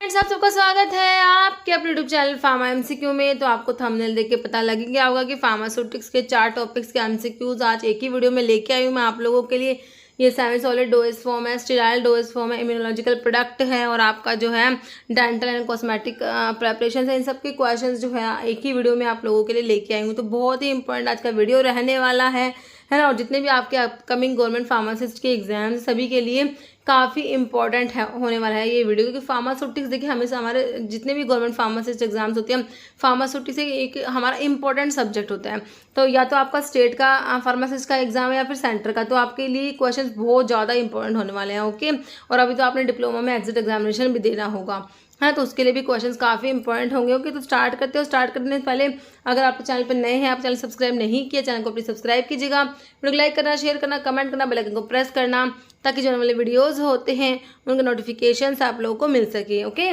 आप सबका स्वागत है आपके अपने यूट्यूब चैनल फार्मा एमसीक्यू में। तो आपको थंबनेल देख के पता लग गया होगा कि फार्मास्यूटिक्स के 4 टॉपिक्स के एमसीक्यूज आज एक ही वीडियो में लेके आई हूँ मैं आप लोगों के लिए। ये सेमी सॉलिड डोज फॉर्म है, स्टेराइल डोज फॉर्म है, इम्यूनोलॉजिकल प्रोडक्ट है और आपका जो है डेंटल एंड कॉस्मेटिक प्रेपरेशन है। इन सब के क्वेश्चंस जो है एक ही वीडियो में आप लोगों के लिए लेके आई हूँ। तो बहुत ही इंपॉर्टेंट आज का वीडियो रहने वाला है ना। और जितने भी आपके अपकमिंग गवर्नमेंट फार्मासिस्ट के एग्जाम्स सभी के लिए काफ़ी इंपॉर्टेंट है होने वाला है ये वीडियो, क्योंकि फार्मास्यूटिक्स देखिए हमेशा हमारे जितने भी गवर्नमेंट फार्मासिस्ट एग्जाम्स होते हैं फार्मास्यूटिक्स एक हमारा इंपॉर्टेंट सब्जेक्ट होता है। तो या तो आपका स्टेट का फार्मासिस्ट का एग्जाम है या फिर सेंटर का, तो आपके लिए क्वेश्चंस बहुत ज़्यादा इंपॉर्टेंट होने वाले हैं। ओके, और अभी तो आपने डिप्लोमा में एग्जिट एग्जामिनेशन भी देना होगा है, तो उसके लिए भी क्वेश्चंस काफ़ी इंपॉर्टेंट होंगे। ओके, तो स्टार्ट करते हो। स्टार्ट करने से पहले अगर आप चैनल पर नए हैं, आप चैनल सब्सक्राइब नहीं किया, चैनल को प्लीज सब्सक्राइब कीजिएगा। वीडियो को लाइक करना, शेयर करना, कमेंट करना, बेल आइकन को प्रेस करना, ताकि जो वाले वीडियोज़ होते हैं उनके नोटिफिकेशंस आप लोगों को मिल सके। ओके,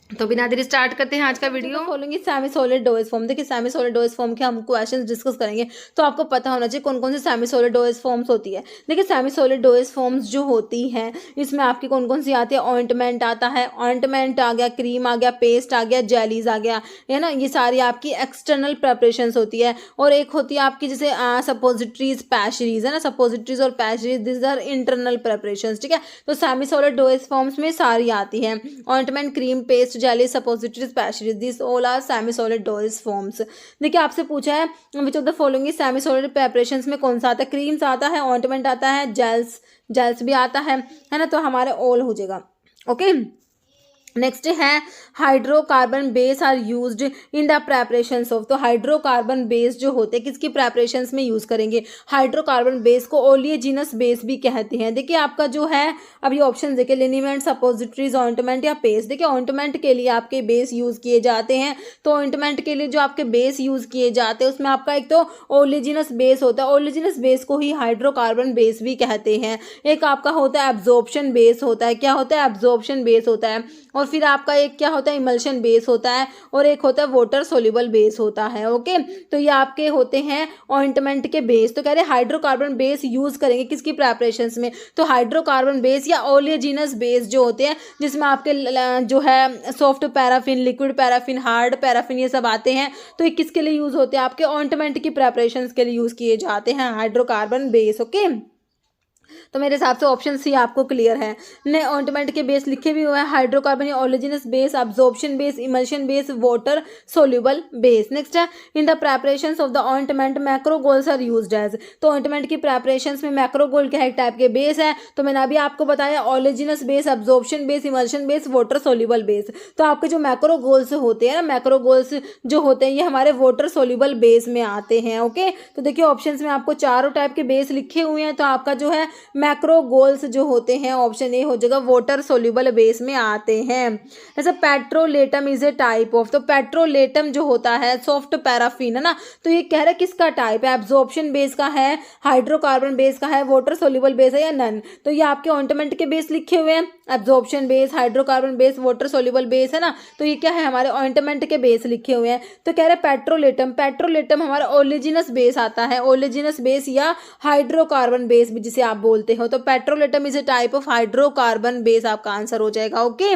तो बिना देरी स्टार्ट करते हैं आज का video. Following semi solid dose form. देखिए सेमी सॉलिड डोज फॉर्म के हम क्वेश्चंस डिस्कस करेंगे, तो आपको पता होना चाहिए कौन कौन सी सेमी सॉलिड डोज फॉर्म्स होती है। देखिए सेमी सॉलिड डोज फॉर्म्स जो होती हैं इसमें आपकी कौन कौन सी आती है। ऑइंटमेंट आता है, ऑइंटमेंट आ गया, क्रीम आ गया, पेस्ट आ गया, जेलीज आ गया, है ना। ये सारी आपकी एक्सटर्नल प्रेपरेशंस होती है। और एक होती है आपकी जैसे सपोजिटरीज, पैशरीज, है ना। सपोजिटरीज और पैशरीज दिस आर इंटरनल प्रेपरेशंस, ठीक है। तो सेमी सॉलिड डोज फॉर्म्स में सारी आती है। Ointment, cream, paste, jelly, suppositories, pessaries, this all are semi solid dose forms. देखिए आपसे पूछा है which of the following semi solid preparations में कौन सा आता है। क्रीम्स आता है, ऑइंटमेंट आता है, जेल्स भी आता है ना। तो हमारे ऑल हो जाएगा। ओके, नेक्स्ट है hydrocarbon base are used in the preparations of. तो हाइड्रोकार्बन बेस जो होते हैं किसकी प्रेपरेशंस में यूज करेंगे। हाइड्रोकार्बन बेस को ओलियजिनस बेस भी कहते हैं। देखिए आपका जो है अब ये ऑप्शन देखिए, लिनीमेंट, सपोजिटरीज, ऑइंटमेंट या पेस्ट। देखिए ऑइंटमेंट के लिए आपके बेस यूज किए जाते हैं, तो ऑइंटमेंट के लिए जो आपके बेस यूज किए जाते हैं उसमें आपका एक तो ओलिजिनस बेस होता है, ओलिजिनस बेस को ही हाइड्रोकार्बन बेस भी कहते हैं। एक आपका होता है एब्जॉर्प्शन बेस होता है। क्या होता है? एब्जॉर्प्शन बेस होता है। और फिर आपका एक क्या होता है, इमल्शन बेस होता है, और एक होता है वाटर सोल्यूबल बेस होता है। ओके, तो ये आपके होते हैं ऑइंटमेंट के बेस। तो कह रहे हाइड्रोकार्बन बेस यूज करेंगे किसकी प्रेपरेशंस में, तो हाइड्रोकार्बन बेस या ओलियजिनस बेस जो होते हैं जिसमें आपके जो है soft paraffin, liquid paraffin, hard paraffin ये सब आते हैं। तो ये किसके लिए यूज होते हैं? आपके ऑइंटमेंट की प्रेपरेशंस के लिए यूज किए जाते हैं हाइड्रोकार्बन बेस। ओके, तो मेरे हिसाब से ऑप्शन सी आपको क्लियर है। ने ऑइंटमेंट के बेस लिखे भी हुए हैं, हाइड्रोकार्बन या oleaginous base, absorption base, emulsion base, water soluble base. Next है in the preparations of the ointment macrogols are used as. तो ऑइंटमेंट की प्रेपरेशंस में मैक्रोगोल क्या है, टाइप के बेस है। तो मैंने अभी आपको बताया oleaginous base, absorption base, emulsion base, water soluble base. तो आपके जो मैक्रोगोल्स होते हैं ना, मैक्रोगोल्स जो होते हैं ये हमारे वाटर सोल्यूबल बेस में आते हैं। ओके, तो देखिए ऑप्शंस में आपको चारों टाइप के बेस लिखे हुए हैं, तो आपका जो है मैक्रोगोल्स जो होते हैं ऑप्शन ए हो जाएगा, वाटर सोल्यूबल बेस में आते हैं। जैसे petrolatum is a type of. तो पेट्रोलेटम जो होता है सॉफ्ट पैराफिन, है ना। तो ये कह रहा है किसका टाइप है, एब्जॉर्प्शन बेस का है, हाइड्रोकार्बन बेस का है, वाटर सोल्यूबल बेस है या नन। तो ये आपके ऑइंटमेंट के बेस लिखे हुए हैं, absorption base, hydrocarbon base, water soluble base, है ना। तो ये क्या है, हमारे ऑइंटमेंट के बेस लिखे हुए हैं। तो कह रहे पेट्रोलेटम, पेट्रोलेटम हमारा ओलिजिनस बेस आता है, ओलिजिनस बेस या हाइड्रोकार्बन बेस भी जिसे आप बोलते हो। तो petrolatum is a type of hydrocarbon base आपका आंसर हो जाएगा। ओके,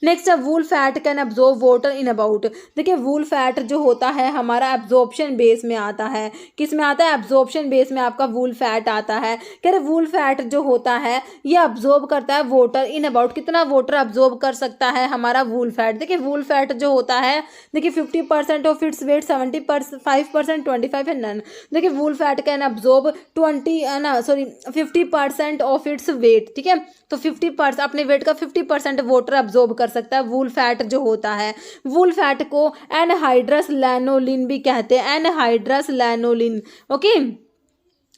नेक्स्ट है wool fat can absorb water in about. देखिए वूल फैट जो होता है हमारा एब्जॉर्प्शन बेस में आता है। किस में आता है? एब्जॉर्प्शन बेस में आपका वूल फैट आता है। कह रहे वूल फैट जो होता है ये अब्जॉर्ब करता है वाटर इन अबाउट। कितना वाटर अब्जॉर्ब कर सकता है हमारा वूल फैट? देखिए वूल फैट जो होता है, देखिए 50% ऑफ इट्स वेट, 75%, 25 है नन। देखिए wool fat can absorb 50% of its weight, ठीक है। तो 50% अपने वेट का 50% वाटर अब्जॉर्ब कर सकता है वूल फैट जो होता है। वूल फैट को एनहाइड्रस लैनोलिन भी कहते हैं, एनहाइड्रस लैनोलिन। ओके,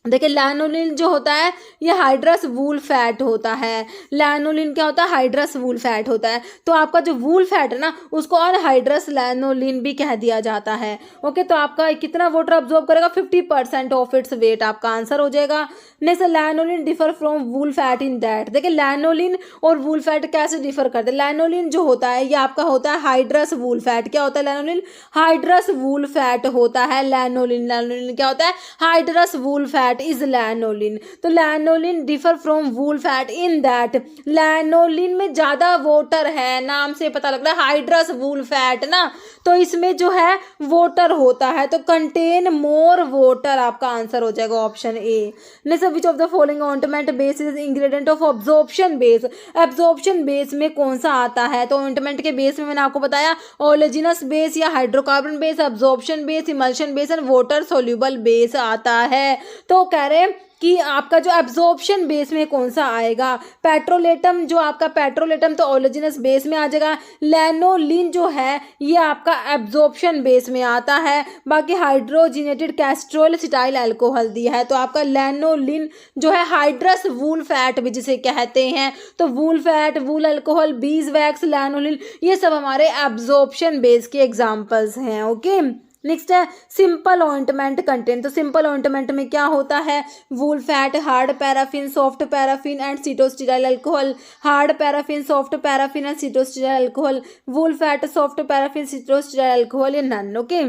देखिए लैनोलिन जो होता है ये हाइड्रस वूल फैट होता है। लैनोलिन क्या होता है? हाइड्रस वूल फैट होता है। तो आपका जो वूल फैट है ना उसको अनहाइड्रस लैनोलिन भी कह दिया जाता है। ओके, तो आपका कितना वाटर अब्जॉर्ब करेगा? 50% ऑफ इट्स वेट आपका आंसर हो जाएगा। Next lanolin differ from wool fat in that. देखिए लैनोलिन और वूल फैट कैसे डिफर करते हैं। लैनोलिन जो होता है ये आपका होता है हाइड्रस वूल फैट। क्या होता है लैनोलिन? हाइड्रस वूल फैट होता है लैनोलिन। लैनोलिन क्या होता है? Hydrous wool fat fat is lanolin. तो lanolin differ from wool fat in that lanolin में ज़्यादा वाटर है, नाम से पता लग रहा है हाइड्रस वूल फैट ना, तो इसमें जो है वाटर होता है, तो कंटेन मोर वाटर आपका आंसर हो जाएगा option A. Next, which of the following ointment base is ingredient of absorption base. Absorption base में कौन सा आता है, तो ऑइंटमेंट के बेस में मैंने आपको बताया ओलेजिनस बेस या hydrocarbon base, absorption base, emulsion base and water soluble base आता है। तो कह रहे हैं कि आपका जो एब्जॉर्प्शन बेस में कौन सा आएगा, पेट्रोलेटम, जो आपका पेट्रोलेटम तो ओलेजिनस बेस में आ जाएगा, लैनोलिन जो है ये आपका एब्जॉर्प्शन बेस में आता है, बाकी हाइड्रोजिनेटेड कैस्ट्रोल सिटाइल अल्कोहल दिया है, तो आपका लैनोलिन जो है हाइड्रस वूल फैट भी जिसे कहते हैं, तो wool fat, wool alcohol, bees wax, lanolin ये सब हमारे एब्जॉर्प्शन बेस के एग्जाम्पल्स हैं। ओके, नेक्स्ट है सिंपल ऑइंटमेंट कंटेंट। तो सिंपल ऑइंटमेंट में क्या होता है, wool fat, hard paraffin, soft paraffin and cetostearyl alcohol, hard paraffin, soft paraffin and cetostearyl alcohol, wool fat, soft paraffin, cetostearyl alcohol या none. Okay,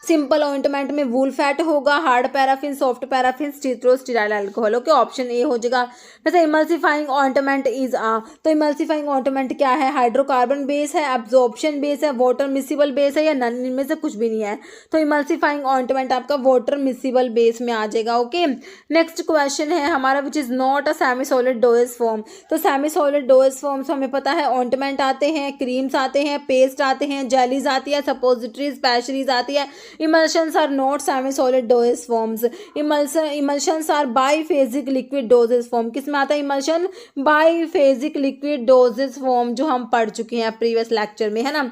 simple ointment में wool fat होगा, hard paraffin, soft paraffin, cetostearyl alcohol. Okay, option ए हो जाएगा। जैसे emulsifying ointment is तो emulsifying ointment क्या है, hydrocarbon base है, एब्जॉर्प्शन बेस है, वाटर मिसिबल बेस है या नन, इनमें से कुछ भी नहीं है, तो इमल्सिफाइंग ऑइंटमेंट आपका वाटर मिसिबल बेस में आ जाएगा। ओके, नेक्स्ट क्वेश्चन है हमारा which is not a semi solid dosage form. तो सेमी सॉलिड डोएज फॉर्म्स हमें पता है ऑइंटमेंट आते हैं, क्रीम्स आते हैं, पेस्ट आते हैं, जेलीज आती है, सपोजिटरीज, पैशरीज आती है। Emulsions are not semi-solid dosage forms. Emulsions are biphasic liquid dosage form. किस में आता है emulsion? Biphasic liquid dosage form जो हम पढ़ चुके हैं प्रीवियस लेक्चर में, है ना।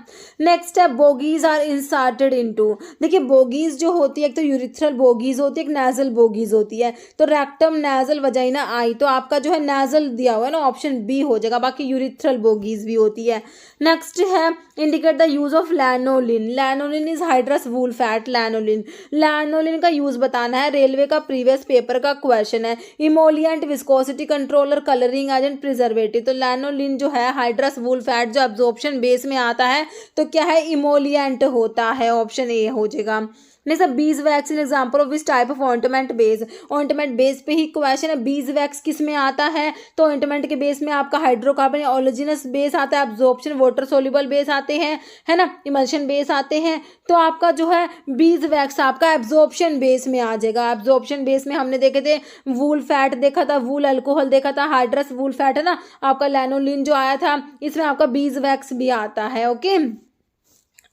नेक्स्ट है बोगीज आर इंसर्टेड इनटू। देखिए बोगीज जो होती है, एक तो यूरिथ्रल बोगीज होती है, एक नेजल बोगीज होती है। तो रेक्टम, नेजल, वजाइना, आई, तो आपका जो है नेजल दिया हुआ है ना, ऑप्शन बी हो जाएगा, बाकी यूरिथ्रल बोगीज भी होती है। नेक्स्ट है indicate the use of lanolin. Lanolin is hydrous wool fat. Lanolin का यूज बताना है, रेलवे का प्रीवियस पेपर का क्वेश्चन है। Emollient, viscosity controller, colouring agent, preservative. तो लैनोलिन जो है हाइड्रस वूल फैट जो एब्जॉर्प्शन बेस में आता है, तो क्या है, इमोलिएंट होता है, ऑप्शन ए हो जाएगा। Next bees wax in example of which type of ointment base. Ointment base पे ही क्वेश्चन है, बीज वैक्स किस में आता है, तो ऑइंटमेंट के बेस में आपका हाइड्रोकार्बन या ओलेजिनस बेस आता है, एब्जॉर्प्शन वाटर सोल्यूबल बेस आते हैं, है ना, इमल्शन बेस आते हैं। तो आपका जो है बीज वैक्स आपका एब्जॉर्प्शन बेस में आ जाएगा। एब्जॉर्प्शन बेस में हमने देखे थे वूल फैट देखा था, वूल अल्कोहल देखा था, हाइड्रस वूल फैट है ना, आपका लैनोलिन जो आया था, इसमें आपका बीज वैक्स भी आता है। ओके,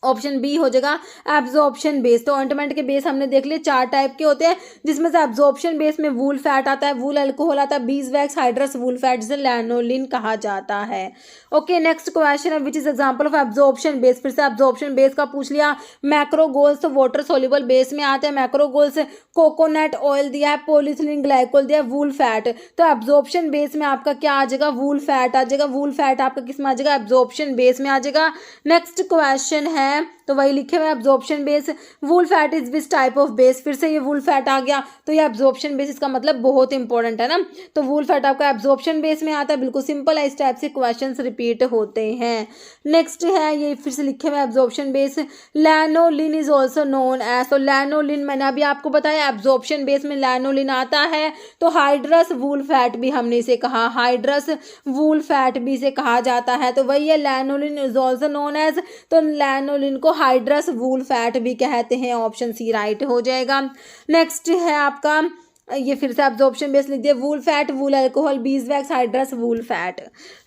ऑप्शन बी हो जाएगा एब्जॉर्प्शन बेस। तो ऑइंटमेंट के बेस हमने देख लिए 4 टाइप के होते हैं, जिसमें से एब्जॉर्प्शन बेस में वूल फैट आता है, वूल अल्कोहल आता है, बीज वैक्स, हाइड्रस वूल फैट, जिसे लैनोलिन कहा जाता है। ओके, नेक्स्ट क्वेश्चन है which is example of absorption base. फिर से एब्जॉर्प्शन बेस का पूछ लिया। मैक्रोगोल्स तो वाटर सोल्यूबल बेस में आते हैं, मैक्रोगोल्स कोकोनट ऑयल दिया है, पॉलीथिलीन ग्लाइकोल दिया है, वूल फैट। तो एब्जॉर्प्शन बेस में आपका क्या आ जाएगा, वूल फैट आ जाएगा। वूल फैट आपका किस में आ जाएगा, एब्जॉर्प्शन बेस में आ जाएगा। नेक्स्ट क्वेश्चन है, तो वही लिखे हुए absorption base. Wool fat is which type of base. फिर से ये वूल फैट आ गया, तो ये एब्जॉर्प्शन बेस इसका मतलब बहुत इंपॉर्टेंट है ना। तो वूल फैट आपका एब्जॉर्प्शन बेस में आता है, बिल्कुल सिंपल है, इस टाइप से क्वेश्चंस रिपीट होते हैं। नेक्स्ट है ये फिर से लिखे हुए absorption base. Lanolin is also known as. तो लैनोलिन मैंने अभी आपको बताया एब्जॉर्प्शन बेस में लैनोलिन आता है, तो हाइड्रस वूल फैट भी हमने इसे कहा, हाइड्रस वूल फैट भी इसे कहा जाता है। तो वही है lanolin is also known as, तो लैनोलिन को हाइड्रस वूल फैट भी कहते हैं, ऑप्शन सी राइट हो जाएगा। नेक्स्ट है आपका ये फिर से एब्जॉर्प्शन बेस लिख दिया, wool fat, wool alcohol, bees wax, hydrous wool fat.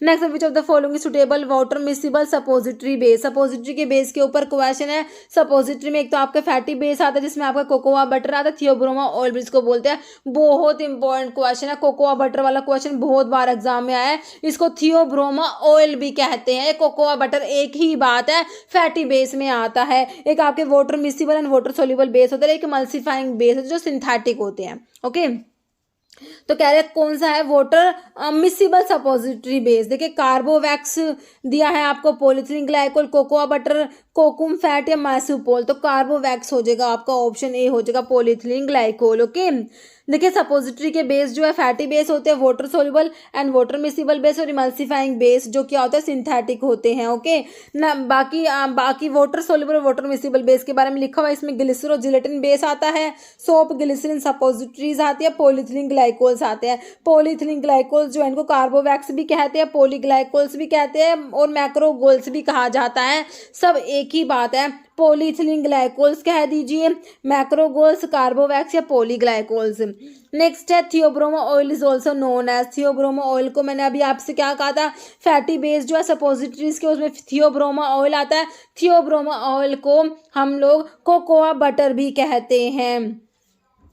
Next which of the following suitable water miscible suppository base. Suppository के बेस के ऊपर क्वेश्चन है। सपोजिटरी में एक तो आपका फैटी बेस आता है, जिसमें आपका कोकोआ बटर आता है, थियोब्रोमा ऑयल जिसको बोलते हैं। बहुत इंपॉर्टेंट क्वेश्चन है, कोकोआ बटर वाला क्वेश्चन बहुत बार एग्जाम में आया है। इसको थियोब्रोमा ऑयल भी कहते हैं। कोकोआ बटर एक ही बात है, फैटी बेस में आता है। एक आपके water miscible and water soluble base होता है, एक एमल्सिफाइंग बेस है जो सिंथेटिक होते हैं। ओके, तो कह रहे कौन सा है वाटर मिसिबल सपोजिटरी बेस। देखिए कार्बोवैक्स दिया है आपको, polyethylene glycol, cocoa butter, kokum fat या मैस्यूपोल। तो कार्बोवैक्स हो जाएगा आपका, ऑप्शन ए हो जाएगा पॉलीथिलीन ग्लाइकोल। ओके, देखिए सपोजिटरी के बेस जो है फैटी बेस होते हैं, water soluble and water miscible base और इमल्सिफाइंग बेस जो क्या होता है सिंथेटिक होते हैं। ओके ना, बाकी वाटर सोल्यूबल और वाटर मिसिबल बेस के बारे में लिखा हुआ है, इसमें ग्लिसरो जिलेटिन बेस आता है, सोप ग्लिसरीन सपोजिटरीज आती है, पॉलीथिलीन ग्लाइकोल्स आते हैं। पॉलीथिलीन ग्लाइकोल्स जो है इनको कार्बोवैक्स भी कहते हैं, पॉलीग्लाइकोल्स भी कहते हैं और मैक्रोगोल्स भी कहा जाता है, सब एक ही बात है। पॉलीथिलीन ग्लाइकोल्स कह दीजिए, मैक्रोगोल्स कार्बोवैक्स या पॉलीग्लाइकोल्स। नेक्स्ट है theobroma oil is also known as. Theobroma oil को मैंने अभी आपसे क्या कहा था, फैटी बेस जो है सपोजिटरीज के उसमें थियोब्रोमो ऑयल आता है। थियोब्रोमो ऑयल को हम लोग कोकोआ बटर भी कहते हैं।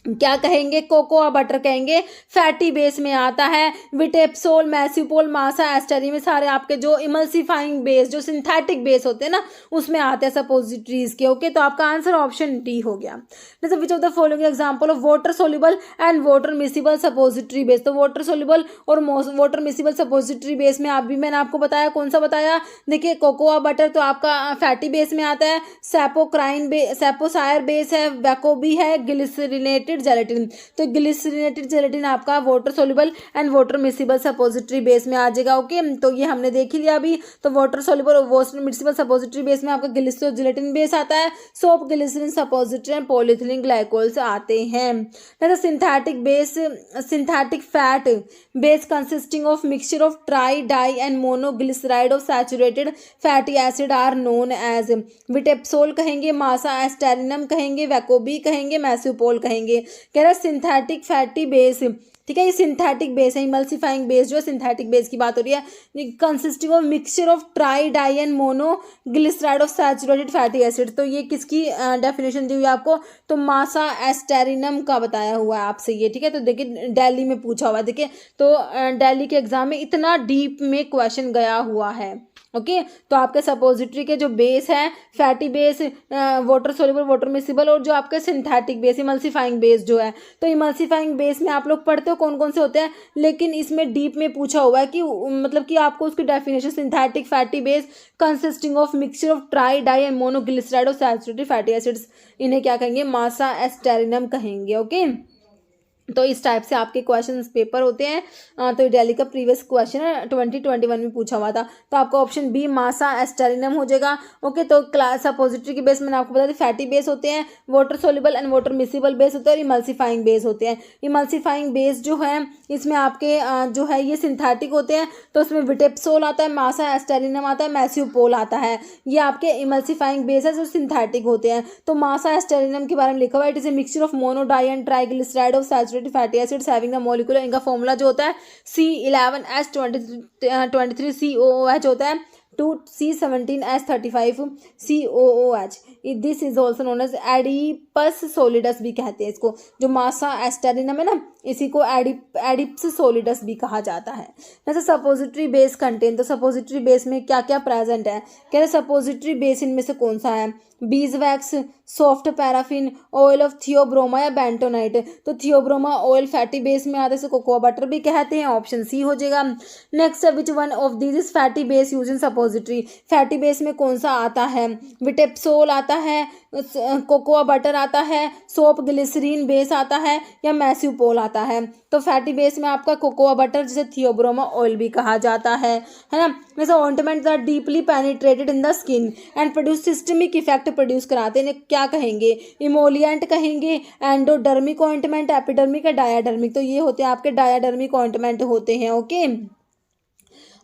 क्या कहेंगे, कोकोआ बटर कहेंगे, फैटी बेस में आता है। विटेप्सोल, मैस्यूपोल, मासा एस्टरी में सारे आपके जो इमल्सिफाइंग बेस जो सिंथेटिक बेस होते हैं ना उसमें आते हैं सपोजिटरीज के। ओके, तो आपका आंसर ऑप्शन डी हो गया। जैसे which of the following example of water soluble and water miscible suppository base. तो वाटर सोल्यूबल और वाटर मिसिबल सपोजिटरी बेस में अभी मैंने आपको बताया, कौन सा बताया, देखिए कोकोआ बटर तो आपका फैटी बेस में आता है, सैपोसायर बेस है, वैकोबी है, ग्लिसरीनेटेड जेलेटिन। तो ग्लिसरीनेटेड जेलेटिन आपका water soluble and water miscible suppository base में आ जाएगा। ओके, तो ये हमने देख ही लिया अभी। तो वाटर सोल्यूबल और वाटर मिसिबल सपोजिटरी बेस में आपका ग्लिसरो जेलेटिन बेस आता है, soap glycerin suppository and polyethylene glycols आते हैं। Synthetic base, synthetic fat base consisting of mixture of tri di and monoglyceride of saturated fatty acid are known as. Witepsol कहेंगे, massa एस्टेरिनम कहेंगे, वैकोबी कहेंगे, मैस्यूपोल कहेंगे। कह रहा है सिंथेटिक फैटी बेस, ठीक है, ये सिंथेटिक बेस है, इमल्सिफाइंग बेस जो है सिंथेटिक बेस की बात हो रही है, consisting of mixture of tri di and mono glyceride of saturated fatty acid. तो ये किसकी डेफिनेशन दी हुई है आपको, तो मासा एस्टेरिनम का बताया हुआ है आपसे ये, ठीक है। तो देखिए दिल्ली में पूछा हुआ है, देखिए तो दिल्ली के एग्जाम में इतना डीप में क्वेश्चन गया हुआ है। ओके, तो आपके सपोजिटरी के जो बेस है fatty base, water soluble, water miscible और जो आपके सिंथेटिक बेस इमल्सिफाइंग बेस जो है, तो इमल्सिफाइंग बेस में आप लोग पढ़ते हो कौन कौन से होते हैं, लेकिन इसमें डीप में पूछा हुआ है कि मतलब कि आपको उसकी definition synthetic fatty base consisting of mixture of tri di and monoglyceride of saturated fatty acids, इन्हें क्या कहेंगे, मासा एस्टेरिनम कहेंगे। ओके, तो इस टाइप से आपके क्वेश्चंस पेपर होते हैं। तो दिल्ली का प्रीवियस क्वेश्चन है 2021 में पूछा हुआ था। तो आपका ऑप्शन बी मासा एस्टेरिनम हो जाएगा। ओके, तो क्लास सपोजिटरी के बेस मैंने आपको बता दी फैटी बेस होते हैं, water soluble and water miscible base होते हैं और इमल्सिफाइंग बेस होते हैं। इमल्सिफाइंग बेस जो है इसमें आपके जो है ये सिंथेटिक होते हैं, तो उसमें विटेप्सोल आता है, मासा एस्टेरिनम आता है, मैस्यूपोल आता है, ये आपके इमल्सिफाइंग बेस है जो सिंथेटिक होते हैं। तो मासा एस्टेरिनम के बारे में लिखा हुआ है, it is a mixture of mono di and triglyceride of saturated fatty acids having the molecular, इनका फॉर्मूला जो होता है C11H23COOH होता है, 2C17H35COOH। This is also known as adeps solidus भी कहते हैं इसको, जो मासा एस्टेरिनम है ना इसी को एडिप्स सोलिडस भी कहा जाता है। जैसे सपोजिटरी बेस कंटेन, तो सपोजिटरी बेस में क्या क्या प्रेजेंट है, कह रहे सपोजिटरी बेस इनमें से कौन सा है, beeswax, soft paraffin, oil of theobroma या बेंटोनाइट। तो थियोब्रोमा ऑयल फैटी बेस में आते हैं, कोकोआ बटर भी कहते हैं, ऑप्शन सी हो जाएगा। Next which one of this is fatty base use in suppository, fatty base में कौन सा आता है, विटेप्सोल आता है, कोकोआ बटर आता है, सोप ग्लिसरीन बेस आता है या मैस्यूपोल आता है। तो फैटी बेस में आपका कोकोआ बटर जिसे थियोब्रोमा ऑयल भी कहा जाता है ना। जैसे ointment are deeply penetrated in the skin and produce systemic effect produce कराते हैं, क्या कहेंगे, इमोलिएंट कहेंगे, एंडोडर्मिक ऑइंटमेंट, एपिडर्मिक या डायाडर्मिक। तो ये होते हैं आपके डायाडर्मिक ऑइंटमेंट होते हैं। ओके,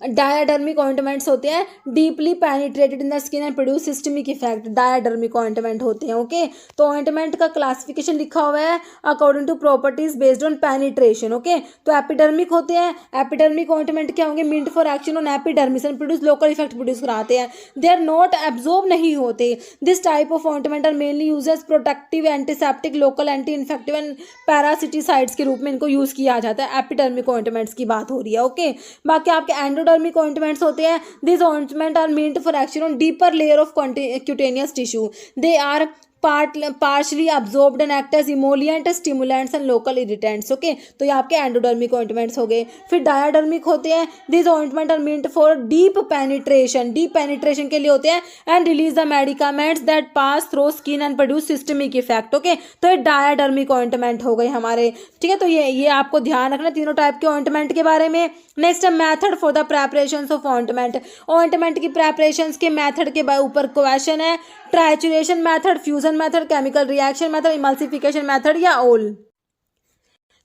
डायाडर्मिक ऑइंटमेंट्स होते हैं deeply penetrated in the skin and produce systemic effect, diadermic ointment होते हैं। ओके, तो ऑइंटमेंट का क्लासिफिकेशन लिखा हुआ है according to properties based on penetration. Okay, तो एपिडर्मिक होते हैं, एपिडर्मिक ऑइंटमेंट क्या होंगे, meant for action on epidermis and produce local effect produce कराते हैं, दे आर नॉट एब्जॉर्ब नहीं होते। This type of ointment are mainly use as protective, antiseptic, local anti infective and parasiticides के रूप में इनको यूज किया जाता है। एपिडर्मिक ऑइंटमेंट्स की बात हो रही है। ओके, बाकी आपके एंडोडर्मिक ऑइंटमेंट्स होते हैं, this ointment are meant for action on deeper layer of cutaneous tissue, they are partially absorbed and act as emollient, stimulants and local irritants. Okay, तो ये आपके एंडोडर्मिक ऑइंटमेंट्स हो गए। फिर डायाडर्मिक होते हैं, this ointment are meant for deep penetration, deep penetration के लिए होते हैं, and release the medicaments that pass through skin and produce systemic effect. Okay, तो ये डायाडर्मिक ऑइंटमेंट हो गए हमारे। ठीक है, तो ये आपको ध्यान रखना तीनों टाइप के ऑइंटमेंट के बारे में। नेक्स्ट है method for the preparation of ointment. Ointment की प्रेपरेशंस के मेथड के ऊपर क्वेश्चन है, trituration method, fusion method, chemical reaction method, emulsification method या ऑल।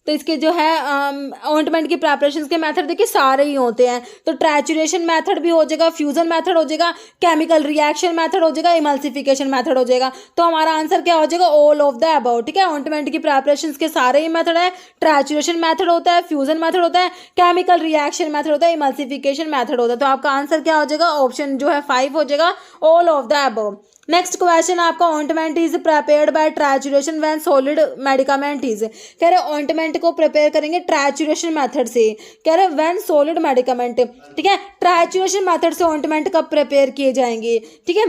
तो इसके जो है ऑइंटमेंट की प्रिपरेशन के मेथड देखिए सारे ही होते हैं। तो ट्रैचुरेशन मेथड भी हो जाएगा, फ्यूजन मेथड हो जाएगा, केमिकल रिएक्शन मेथड हो जाएगा, इमल्सिफिकेशन मेथड हो जाएगा। तो हमारा आंसर क्या हो जाएगा, ऑल ऑफ द अबव। ठीक है, ऑइंटमेंट की प्रिपरेशन के सारे ही मेथड है। ट्रैचुरेशन मेथड होता है, फ्यूजन मेथड होता है, केमिकल रिएक्शन मेथड होता है, इमल्सिफिकेशन मेथड होता है। तो आपका आंसर क्या हो जाएगा, ऑप्शन जो है 5 हो जाएगा, all of the above. Next question आपका, ointment is prepared by trituration when solid medicament is. कह रहे ऑइंटमेंट को प्रिपेयर करेंगे ट्रैचुरेशन मेथड से। कह रहे व्हेन सॉलिड मेडिकामेंट। ठीक है, ट्रैचुरेशन मेथड से ऑइंटमेंट कब प्रिपेयर किए जाएंगे। ठीक है,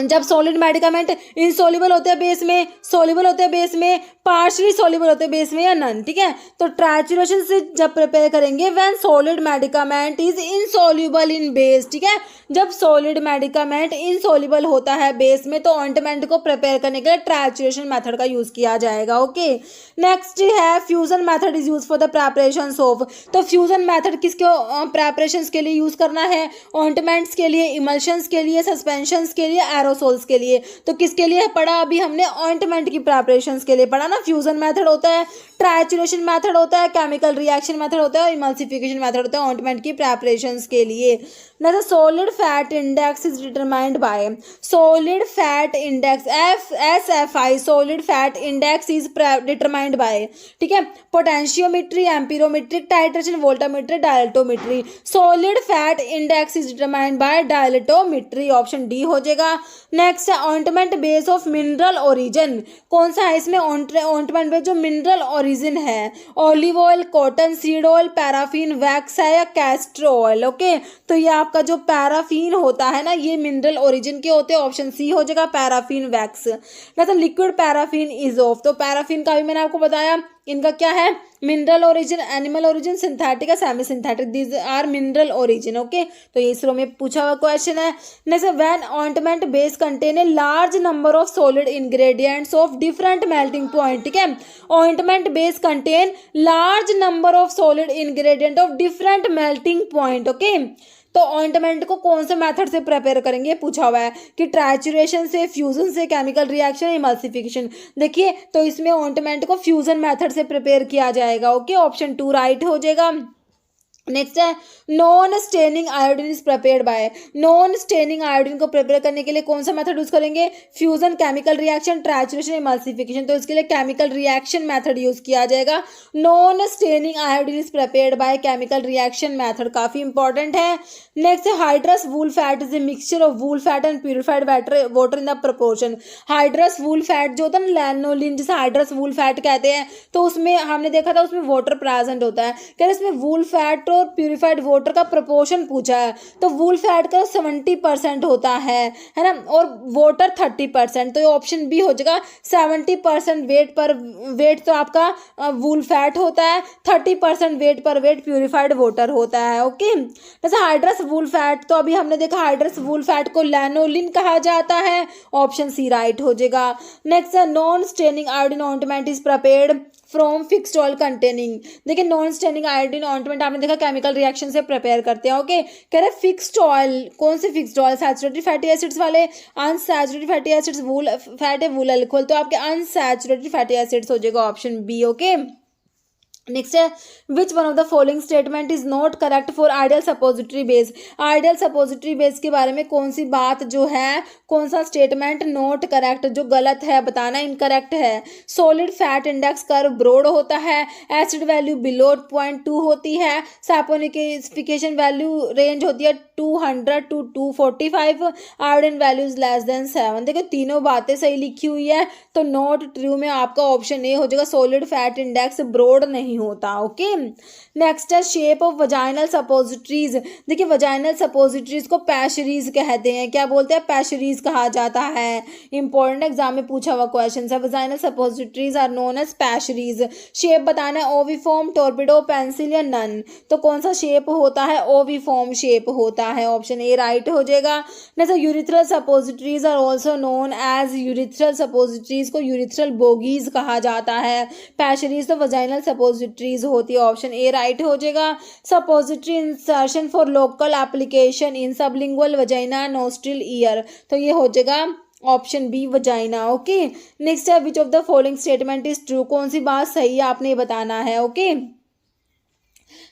जब सॉलिड मेडिकामेंट इनसॉल्युबल होते हैं बेस में, सॉल्युबल होते हैं बेस में, पार्शली सॉल्युबल होते हैं बेस में या नन। ठीक है, तो ट्रैचुरेशन से जब प्रिपेयर करेंगे when solid medicament is insoluble in base. ठीक है, जब सॉलिड मेडिकामेंट इनसॉल्युबल होता है बेस में तो ऑइंटमेंट को प्रिपेयर करने के लिए ट्रैचुरेशन मेथड का यूज किया जाएगा। ओके, नेक्स्ट है fusion method is use for the preparation of. तो फ्यूजन मेथड किसके प्रिपरेशन के लिए यूज करना है, ऑइंटमेंट्स के लिए, इमल्शंस के लिए, सस्पेंशंस के लिए, एरोसोल्स के लिए। तो किसके लिए पढ़ा अभी हमने, ऑइंटमेंट की प्रिपरेशंस के लिए पढ़ा ना। फ्यूजन मेथड होता है, ट्राइचुरेशन मेथड होता है, केमिकल रिएक्शन मेथड होता है और इमल्सिफिकेशन मेथड होता है ऑइंटमेंट की प्रिपरेशंस के लिए। ना solid fat index is determined by, solid fat index SFI, solid fat index is determined by. ठीक है, potentiometry, amperometric, titration, voltammetry, dilatometry. Solid fat index is determined by dilatometry, option D हो जाएगा। Next है ointment base of mineral origin. कौन सा है इसमें ointment base जो मिनरल ओरिजिन है, olive oil, cotton seed oil, paraffin wax है या कैस्टर ऑयल। ओके, तो ये आपका जो पैराफिन होता है ना ये मिनरल ओरिजिन के होते हैं, ऑप्शन सी हो जाएगा पैराफिन वैक्स। तो लिक्विड पैराफिन इज ऑफ, तो पैराफिन का भी मैंने आपको बताया इनका क्या है, mineral origin, animal origin, synthetic या semi synthetic, these are mineral origin. Okay, तो ये इसरो में पूछा हुआ क्वेश्चन है। Next, when ointment base contain a large number of solid ingredients of different melting point. ठीक है, ointment base contain large number of solid ingredient of different melting point. Okay, तो ointment को कौन से मेथड से prepare करेंगे पूछा हुआ है कि ट्रैचुरेशन से, फ्यूजन से, केमिकल रिएक्शन, इमल्सिफिकेशन। देखिए तो इसमें ऑइंटमेंट को फ्यूजन मेथड से प्रिपेयर किया जाएगा। ओके, ऑप्शन 2 राइट हो जाएगा। नेक्स्ट है non staining iodine is prepared by. Non staining iodine को प्रिपेयर करने के लिए कौन सा मेथड यूज करेंगे, fusion, chemical reaction, trituration, emulsification. तो इसके लिए केमिकल रिएक्शन मेथड यूज किया जाएगा। Non staining iodine is prepared by chemical reaction method, काफी इंपॉर्टेंट है। नेक्स्ट है hydrous wool fat is a mixture of wool fat and purified water in the proportion. Hydrous wool fat जो होता है ना, lanolin जिसे हाइड्रस वूल फैट कहते हैं, तो उसमें हमने देखा था उसमें वाटर प्रेजेंट होता है। क्या इसमें वूल फैट और प्यूरिफाइड वाटर का प्रोपोर्शन पूछा है, तो वूल फैट का 70% होता है ना, और वाटर 30%। तो ये ऑप्शन बी हो जाएगा। 70% वेट तो आपका वूल फैट होता है, 30% वेट प्यूरिफाइड वाटर होता है। ओके, जैसे हाइड्रस वूल फैट, तो अभी हमने देखा हाइड्रस वूल फैट को लैनोलिन कहा जाता है, ऑप्शन सी राइट हो जाएगा। नेक्स्ट है non staining iodine ointment is prepared from fixed oil containing. देखिए नॉन स्टेनिंग आयोडीन ऑइंटमेंट आपने देखा केमिकल रिएक्शन से प्रिपेयर करते हैं। ओके, कह रहे फिक्स्ड ऑयल, कौन से fixed oil, saturated fatty acids वाले, unsaturated fatty acids, wool fat है, वूल अल्कोहल, तो आपके अनसैचुरेटेड फैटी एसिड्स हो जाएगा, ऑप्शन बी। ओके, नेक्स्ट है which one of the following statement is not correct for ideal suppository base. Ideal suppository base के बारे में कौन सी बात जो है, कौन सा स्टेटमेंट नॉट करेक्ट, जो गलत है बताना, इनकरेक्ट है। Solid fat index curve broad होता है, एसिड वैल्यू बिलो 0.2 होती है, सैपोनिफिकेशन वैल्यू रेंज होती है 200 to 245, iodine values less than 7। देखो तीनों बातें सही लिखी हुई है, तो नॉट ट्रू में आपका ऑप्शन ए हो जाएगा, सॉलिड फैट इंडेक्स ब्रॉड नहीं नहीं होता। ओके, नेक्स्ट है शेप ऑफ वजाइनल सपोजिटरीज। देखिए वजाइनल सपोजिटरीज को पैशरीज कहते हैं। क्या बोलते हैं? पैशरीज कहा जाता है। इंपॉर्टेंट एग्जाम में पूछा हुआ क्वेश्चन है। Vaginal suppositories are known as pessaries. Shape बताना है, ओविफॉर्म, टॉर्पिडो, पेंसिल या नन। तो कौन सा शेप होता है? ओविफॉर्म शेप होता है। ऑप्शन ए राइट हो जाएगा। Next urethral suppositories are also known as urethral suppositories को यूरिथ्रल बोगीज कहा जाता है। पैशरीज तो वजाइनल सपोजिटरीज होती है। ऑप्शन ए राइट हो जाएगा। Suppository insertion for local application in sublingual vagina, nostril, ear. तो ये हो जाएगा option B vagina. Okay, next है which of the following statement is true. कौन सी बात सही है आपने बताना है। ओके,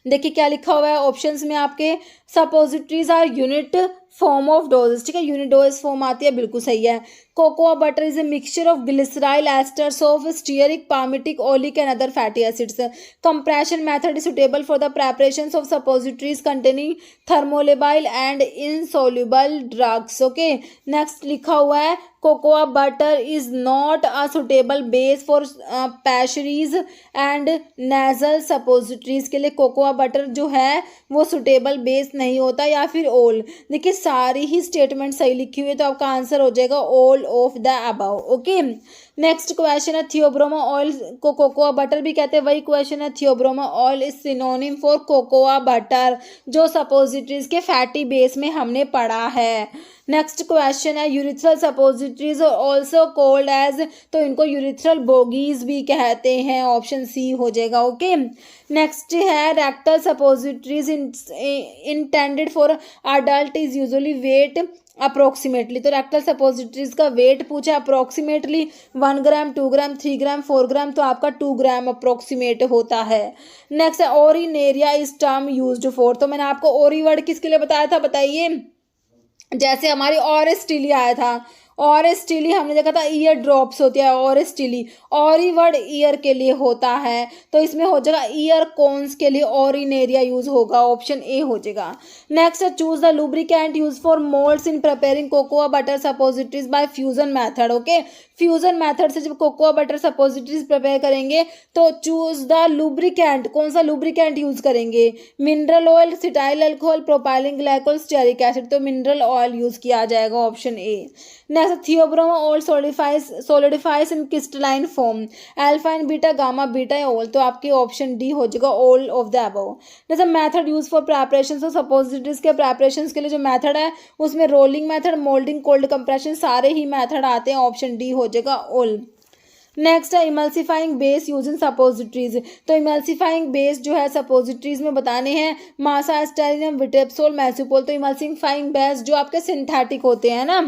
देखिए क्या लिखा हुआ है ऑप्शंस में आपके। Suppositories are unit form of doses. ठीक है, यूनिट डोज फॉर्म आती है, बिल्कुल सही है। Cocoa butter is a mixture of glyceryl esters of stearic, palmitic, oleic and other fatty acids. Compression method is suitable for the preparation of suppositories containing thermolabile and insoluble drugs. Okay, next लिखा हुआ है cocoa butter is not a suitable base for pessaries and nasal suppositories. के लिए cocoa butter जो है वो suitable base नहीं होता, या फिर ऑल। देखिए सारी ही स्टेटमेंट सही लिखी हुई है, तो आपका आंसर हो जाएगा all of the above. Okay, next question है थियोब्रोमा ऑयल को कोकोआ बटर भी कहते हैं। वही क्वेश्चन है, theobroma oil is synonym for cocoa butter, जो सपोजिटरीज के फैटी बेस में हमने पढ़ा है। नेक्स्ट क्वेश्चन है urethral suppositories also called as, तो इनको यूरिथ्रल बोगीज भी कहते हैं। ऑप्शन सी हो जाएगा। ओके, नेक्स्ट है rectal suppositories intended for adult is usually weight approximately. तो रेक्टल सपोजिटरीज का वेट पूछा approximately 1 gram, 2 gram, 3 gram, 4 gram, तो आपका 2 ग्राम अप्रोक्सीमेट होता है। नेक्स्ट है aurinaria is term used for. तो मैंने आपको ओरी वर्ड किसके लिए बताया था बताइए। जैसे हमारी ऑरेस्टिली आया था, ऑरेस्टिली हमने देखा था ईयर ड्रॉप्स होती है ऑरेस्टिली, ऑरी वर्ड ईयर के लिए होता है, तो इसमें हो जाएगा ईयर कोन्स के लिए ऑरिनेरिया यूज होगा। ऑप्शन ए हो जाएगा। Next choose the lubricant use for moulds in preparing cocoa butter suppositories bye fusion method. Okay, fusion method से जब कोकोआ बटर सपोजिटरीज प्रिपेयर करेंगे तो चूज द लुब्रिकेंट। कौन सा लुब्रिकेंट यूज करेंगे? Mineral oil, cetyl alcohol, propylene glycol, stearic acid. तो mineral oil use किया जाएगा। Option A. Next theobroma oil solidifies in crystalline form, alpha and beta, gamma, beta या all. तो आपकी option D हो जाएगा ऑल ऑफ द अबव। जैसे method use for preparation, तो सपोजिटरीज के प्रेपरेशन के लिए जो मेथड है उसमें rolling method, moulding, cold compression, सारे ही मेथड आते हैं। ऑप्शन डी हो जाएगा ऑल। नेक्स्ट है emulsifying base use in suppositories. तो इमल्सिफाइंग बेस जो है सपोजिटरीज में बताने हैं मासा, एस्टेरिनम, विटेप्सोल, मैसूपोल। तो इमल्सिफाइंग बेस जो आपके सिंथेटिक होते हैं ना,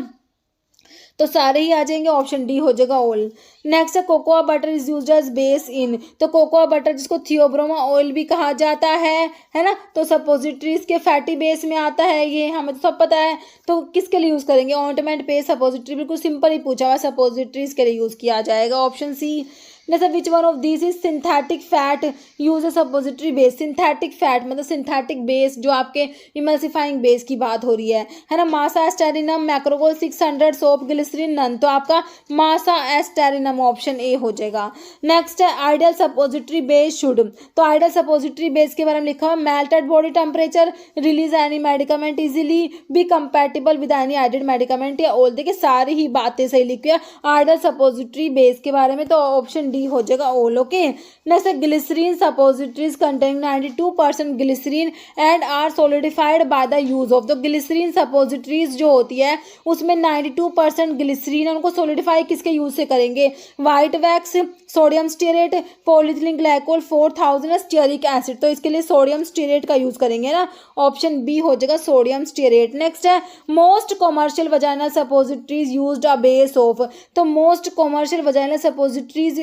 तो सारे ही आ जाएंगे। ऑप्शन डी हो जाएगा ऑल। नेक्स्ट है cocoa butter is used as base in. तो कोकोआ बटर जिसको थियोब्रोमा ऑयल भी कहा जाता है ना, तो सपोजिटरीज के फैटी बेस में आता है, ये हमें तो सब पता है। तो किसके लिए यूज करेंगे? Ointment, paste, suppository. बिल्कुल सिंपल ही पूछा हुआ, सपोजिटरीज के लिए यूज किया जाएगा। Option C. जैसे which one of this is synthetic fat use a suppository base. Synthetic fat मतलब सिंथेटिक बेस जो आपके इमल्सिफाइंग बेस की बात हो रही है ना। मासा, एस्टेरिनम, मैक्रोगोल 600, सोप, ग्लिसरीन, नन। तो आपका मासा एस्टेरिनम ऑप्शन ए हो जाएगा। नेक्स्ट है आइडियल सपोजिटरी बेस शुड। तो आइडियल सपोजिटरी बेस के बारे में लिखा हुआ melted body temperature, release any medicament easily, be compatible with any added medicament या ऑल। देखिए सारी ही बातें सही लिखी है आइडियल सपोजिटरी बेस के बारे में, तो ऑप्शन डी हो जाएगा all. Okay, next glycerin suppositories containing 92% glycerin and are solidified by the use of. तो ग्लिसरीन सपोजिटरीज जो होती है उसमें 92% ग्लिसरीन है, उनको सॉलिडिफाई किसके यूज से करेंगे? White wax, sodium stearate, polyethylene glycol, 4000 stearic acid. तो इसके लिए सोडियम स्टीरेट का यूज करेंगे ना। ऑप्शन बी हो जाएगा सोडियम स्टीरेट। नेक्स्ट है most commercial vaginal suppositories used a base of. तो most commercial vaginal suppositories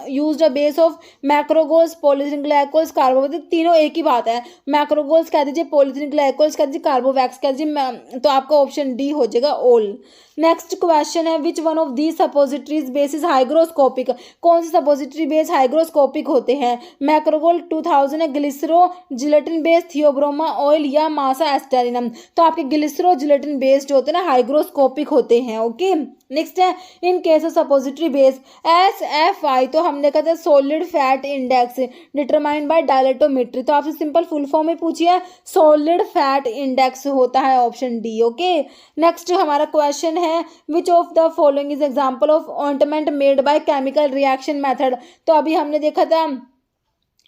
used a base of macrogols, polyethylene glycols, carbowax. तीनों एक ही बात है, मैक्रोगोल्स कह दीजिए, पॉलीथिलीन ग्लाइकोल्स कह दीजिए, कार्बोवैक्स कह दीजिए। तो आपका ऑप्शन डी हो जाएगा ऑल। नेक्स्ट क्वेश्चन है which one of these suppositories base is hygroscopic. कौन से सपोजिटरी बेस हाइग्रोस्कोपिक होते हैं? मैक्रोगोल 2000 है, ग्लिसरो जिलेटिन बेस, थियोब्रोमा ऑयल या मासा एस्टेरिनम। तो आपके ग्लिसरो जिलेटिन बेस जो होते हैं ना हाइग्रोस्कोपिक होते हैं। ओके, नेक्स्ट है in case of suppository base SFI SFI, तो हमने कहा था solid fat index determined by dilatometry, तो आपसे सिंपल फुल फॉर्म में पूछिए, सॉलिड फैट इंडेक्स होता है ऑप्शन डी। ओके, नेक्स्ट हमारा क्वेश्चन है which of the following is example of ointment made by chemical reaction method. तो अभी हमने देखा था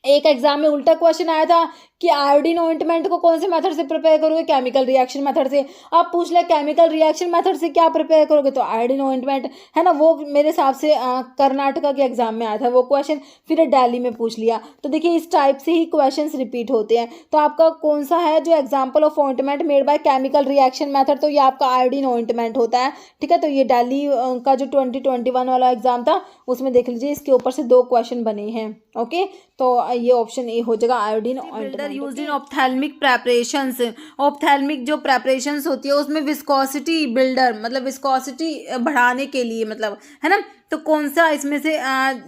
एक एग्जाम में उल्टा क्वेश्चन आया था कि आयोडीन ऑइंटमेंट को कौन से मेथड से प्रिपेयर करोगे, केमिकल रिएक्शन मेथड से। अब पूछ ले केमिकल रिएक्शन मेथड से क्या प्रिपेयर करोगे, तो आयोडीन ऑइंटमेंट है ना, वो मेरे हिसाब से कर्नाटका के एग्जाम में आया था वो क्वेश्चन, फिर दिल्ली में पूछ लिया। तो देखिए इस टाइप से ही क्वेश्चंस रिपीट होते हैं। तो आपका कौन सा है जो example of ointment made by chemical reaction method, तो ये आपका आयोडीन ऑइंटमेंट होता है। ठीक है, तो ये दिल्ली का जो 2021 वाला एग्जाम था उसमें देख लीजिए, इसके ऊपर से 2 क्वेश्चन बने हैं। ओके, तो ये ऑप्शन ए हो जाएगा iodine ointment. Used in ophthalmic preparations, ophthalmic जो प्रेपरेशंस होती है उसमें विस्कोसिटी बिल्डर, मतलब विस्कोसिटी बढ़ाने के लिए, मतलब है ना, तो कौन सा इसमें से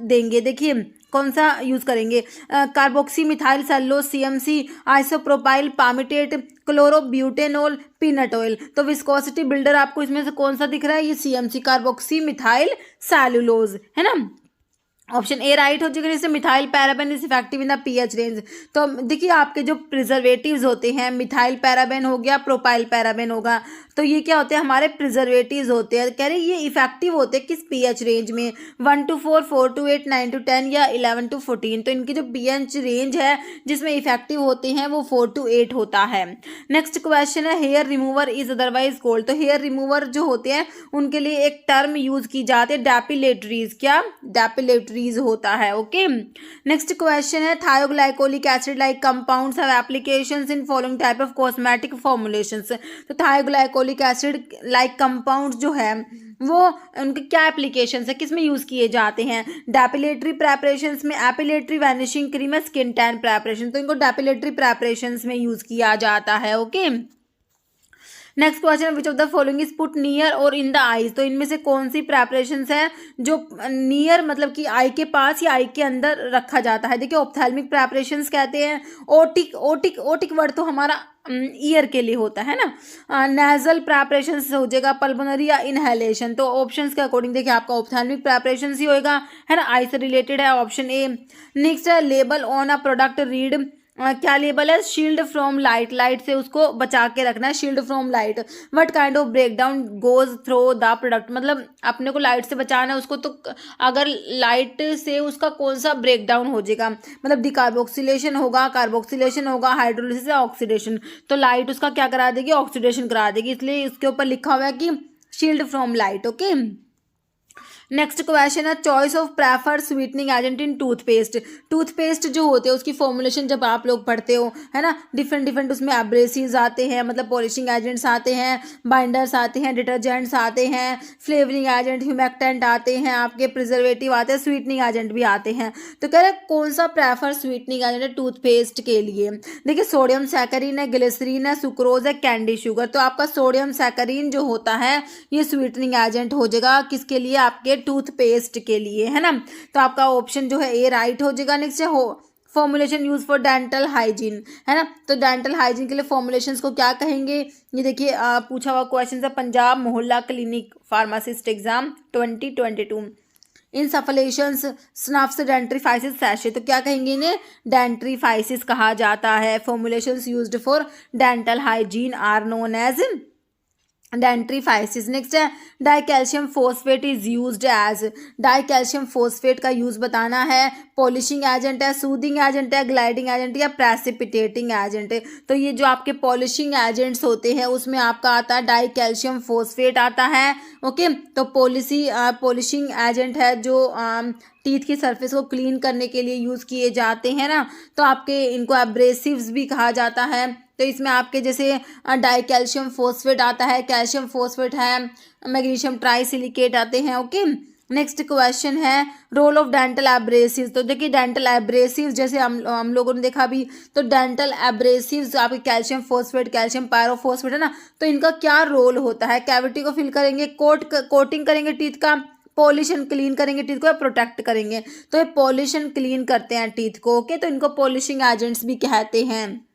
देंगे, देखिए कौन सा यूज करेंगे, carboxy methyl cellulose, CMC, isopropyl palmitate, chlorobutanol, peanut oil. तो विस्कोसिटी बिल्डर आपको इसमें से कौन सा दिख रहा है, ये CMC कार्बोक्सी मिथाइल सेलुलोज है ना, ऑप्शन ए राइट हो जाएगा। जैसे methyl paraben is effective in the pH range, तो देखिए आपके जो प्रिजर्वेटिव्स होते हैं, मिथाइल पैराबेन हो गया, प्रोपाइल पैराबेन होगा, तो ये क्या होते हैं, हमारे प्रिजर्वेटिव्स होते हैं। कह रहे ये इफेक्टिव होते हैं किस पीएच रेंज में, 1 to 4, 4 to 8, 9 to 10 या 11 to 14। तो इनकी जो पीएच रेंज है जिसमें इफेक्टिव होते हैं वो 4 to 8 होता है। नेक्स्ट क्वेश्चन है hair remover is otherwise called, तो हेयर रिमूवर जो होते हैं उनके लिए एक टर्म यूज की जाती है डेपिलेटरीज, क्या डेपिलेटरीज होता है। ओके, नेक्स्ट क्वेश्चन है थायोग्लाइकोलिक acid like compounds have applications in following type of cosmetic formulations. तो थायोग्लाइकोलिक एसिड लाइक कंपाउंड्स जो है वो उनके क्या एप्लीकेशंस है, किस में यूज किए जाते हैं, डेपिलेटरी प्रेपरेशंस में, एपिलेटरी वैनिशिंग क्रीम है, स्किन टैन प्रेपरेशन, तो इनको डेपिलेटरी प्रेपरेशंस में यूज किया जाता है। Okay, next question which of the following is put near और इन द आईज, तो इनमें से कौन सी प्रेपरेशंस है जो नियर मतलब कि आई के पास या आई के अंदर रखा जाता है। देखिए ऑप्थेल्मिक प्रेपरेशंस कहते हैं, ओटिक ओटिक ओटिक वर्ड तो हमारा ईयर के लिए होता है ना, नेजल प्रेपरेशंस हो जाएगा, पल्मोनरी या इनहेलेशन। तो ऑप्शंस के अकॉर्डिंग देखिए आपका ऑप्थेल्मिक प्रेपरेशंस ही होएगा, है ना, आई से रिलेटेड है ऑप्शन ए। नेक्स्ट है label on a product read, क्या लेबल है, शील्ड फ्रॉम लाइट, लाइट से उसको बचा के रखना है, shield from light. What kind of break down goes through the product, मतलब अपने को लाइट से बचाना है उसको, तो अगर लाइट से उसका कौन सा ब्रेक डाउन हो जाएगा, मतलब डिकार्बोक्सिलेशन होगा, कार्बोक्सिलेशन होगा, हाइड्रोलिसिस या ऑक्सीडेशन, तो लाइट उसका क्या करा देगी, ऑक्सीडेशन करा देगी, इसलिए इसके ऊपर लिखा हुआ है कि shield from light. Okay, next question है choice of preferred sweetening agent in toothpaste. Toothpaste जो होते हैं उसकी फॉर्मुलेशन जब आप लोग पढ़ते हो, है ना, डिफरेंट डिफरेंट उसमें एब्रेसिव्स आते हैं, मतलब पॉलिशिंग एजेंट्स आते हैं, बाइंडर्स आते हैं, डिटर्जेंट्स आते हैं, फ्लेवरिंग एजेंट, ह्यूमेक्टेंट आते हैं, आपके प्रिजर्वेटिव आते हैं, स्वीटनिंग एजेंट भी आते हैं। तो कह रहे कौन सा प्रेफर स्वीटनिंग एजेंट है टूथपेस्ट के लिए। देखिए सोडियम सैकरीन है, ग्लिसरीन है, सुक्रोज है, कैंडी शुगर। तो आपका सोडियम सैकरीन जो होता है ये स्वीटनिंग एजेंट हो जाएगा किसके लिए, आपके टूथपेस्ट के लिए, है ना। तो आपका ऑप्शन जो है ए राइट हो जाएगा। नेक्स्ट है formulation use for dental hygiene, है ना, तो डेंटल हाइजीन के लिए फॉर्मुलेशंस को क्या कहेंगे, ये देखिए पूछा हुआ क्वेश्चन है Punjab Mohalla clinic pharmacist exam 2022। Insufflations snuffs dentifrices sachet, तो क्या कहेंगे इन्हें, डेंट्रीफाइसिस कहा जाता है। Formulations used for dental hygiene are known as dentifrices. Next है dicalcium phosphate is used as, dicalcium phosphate का यूज बताना है, पॉलिशिंग एजेंट है, सूदिंग एजेंट है, ग्लाइडिंग एजेंट या प्रेसिपिटेटिंग एजेंट है। तो ये जो आपके पॉलिशिंग एजेंट्स होते हैं उसमें आपका आता है डाइकैल्शियम फोस्फेट आता है। ओके, तो पॉलिशिंग एजेंट है जो टीथ की सरफेस को क्लीन करने के लिए यूज़ किए जाते हैं ना, तो आपके इनको एब्रेसिव्स भी कहा जाता है। तो इसमें आपके जैसे डाइकैल्शियम फोस्फेट आता है, कैल्शियम फोस्फेट है, मैग्नीशियम ट्राइसिलिकेट आते हैं। ओके, नेक्स्ट क्वेश्चन है रोल ऑफ डेंटल एब्रेसिव्स। तो देखिए डेंटल एब्रेसिव्स जैसे हम लोगों ने देखा अभी, तो डेंटल एब्रेसिव्स आपके कैल्शियम फोस्फेट, कैल्शियम पायरोफोस्फेट है ना, तो इनका क्या रोल होता है, कैविटी को फिल करेंगे, कोटिंग करेंगे टीथ का, पॉलिशन क्लीन करेंगे टीथ को या प्रोटेक्ट करेंगे, तो ये पॉलिशन क्लीन करते हैं टीथ को। ओके, तो इनको पॉलिशिंग एजेंट्स भी कहते हैं।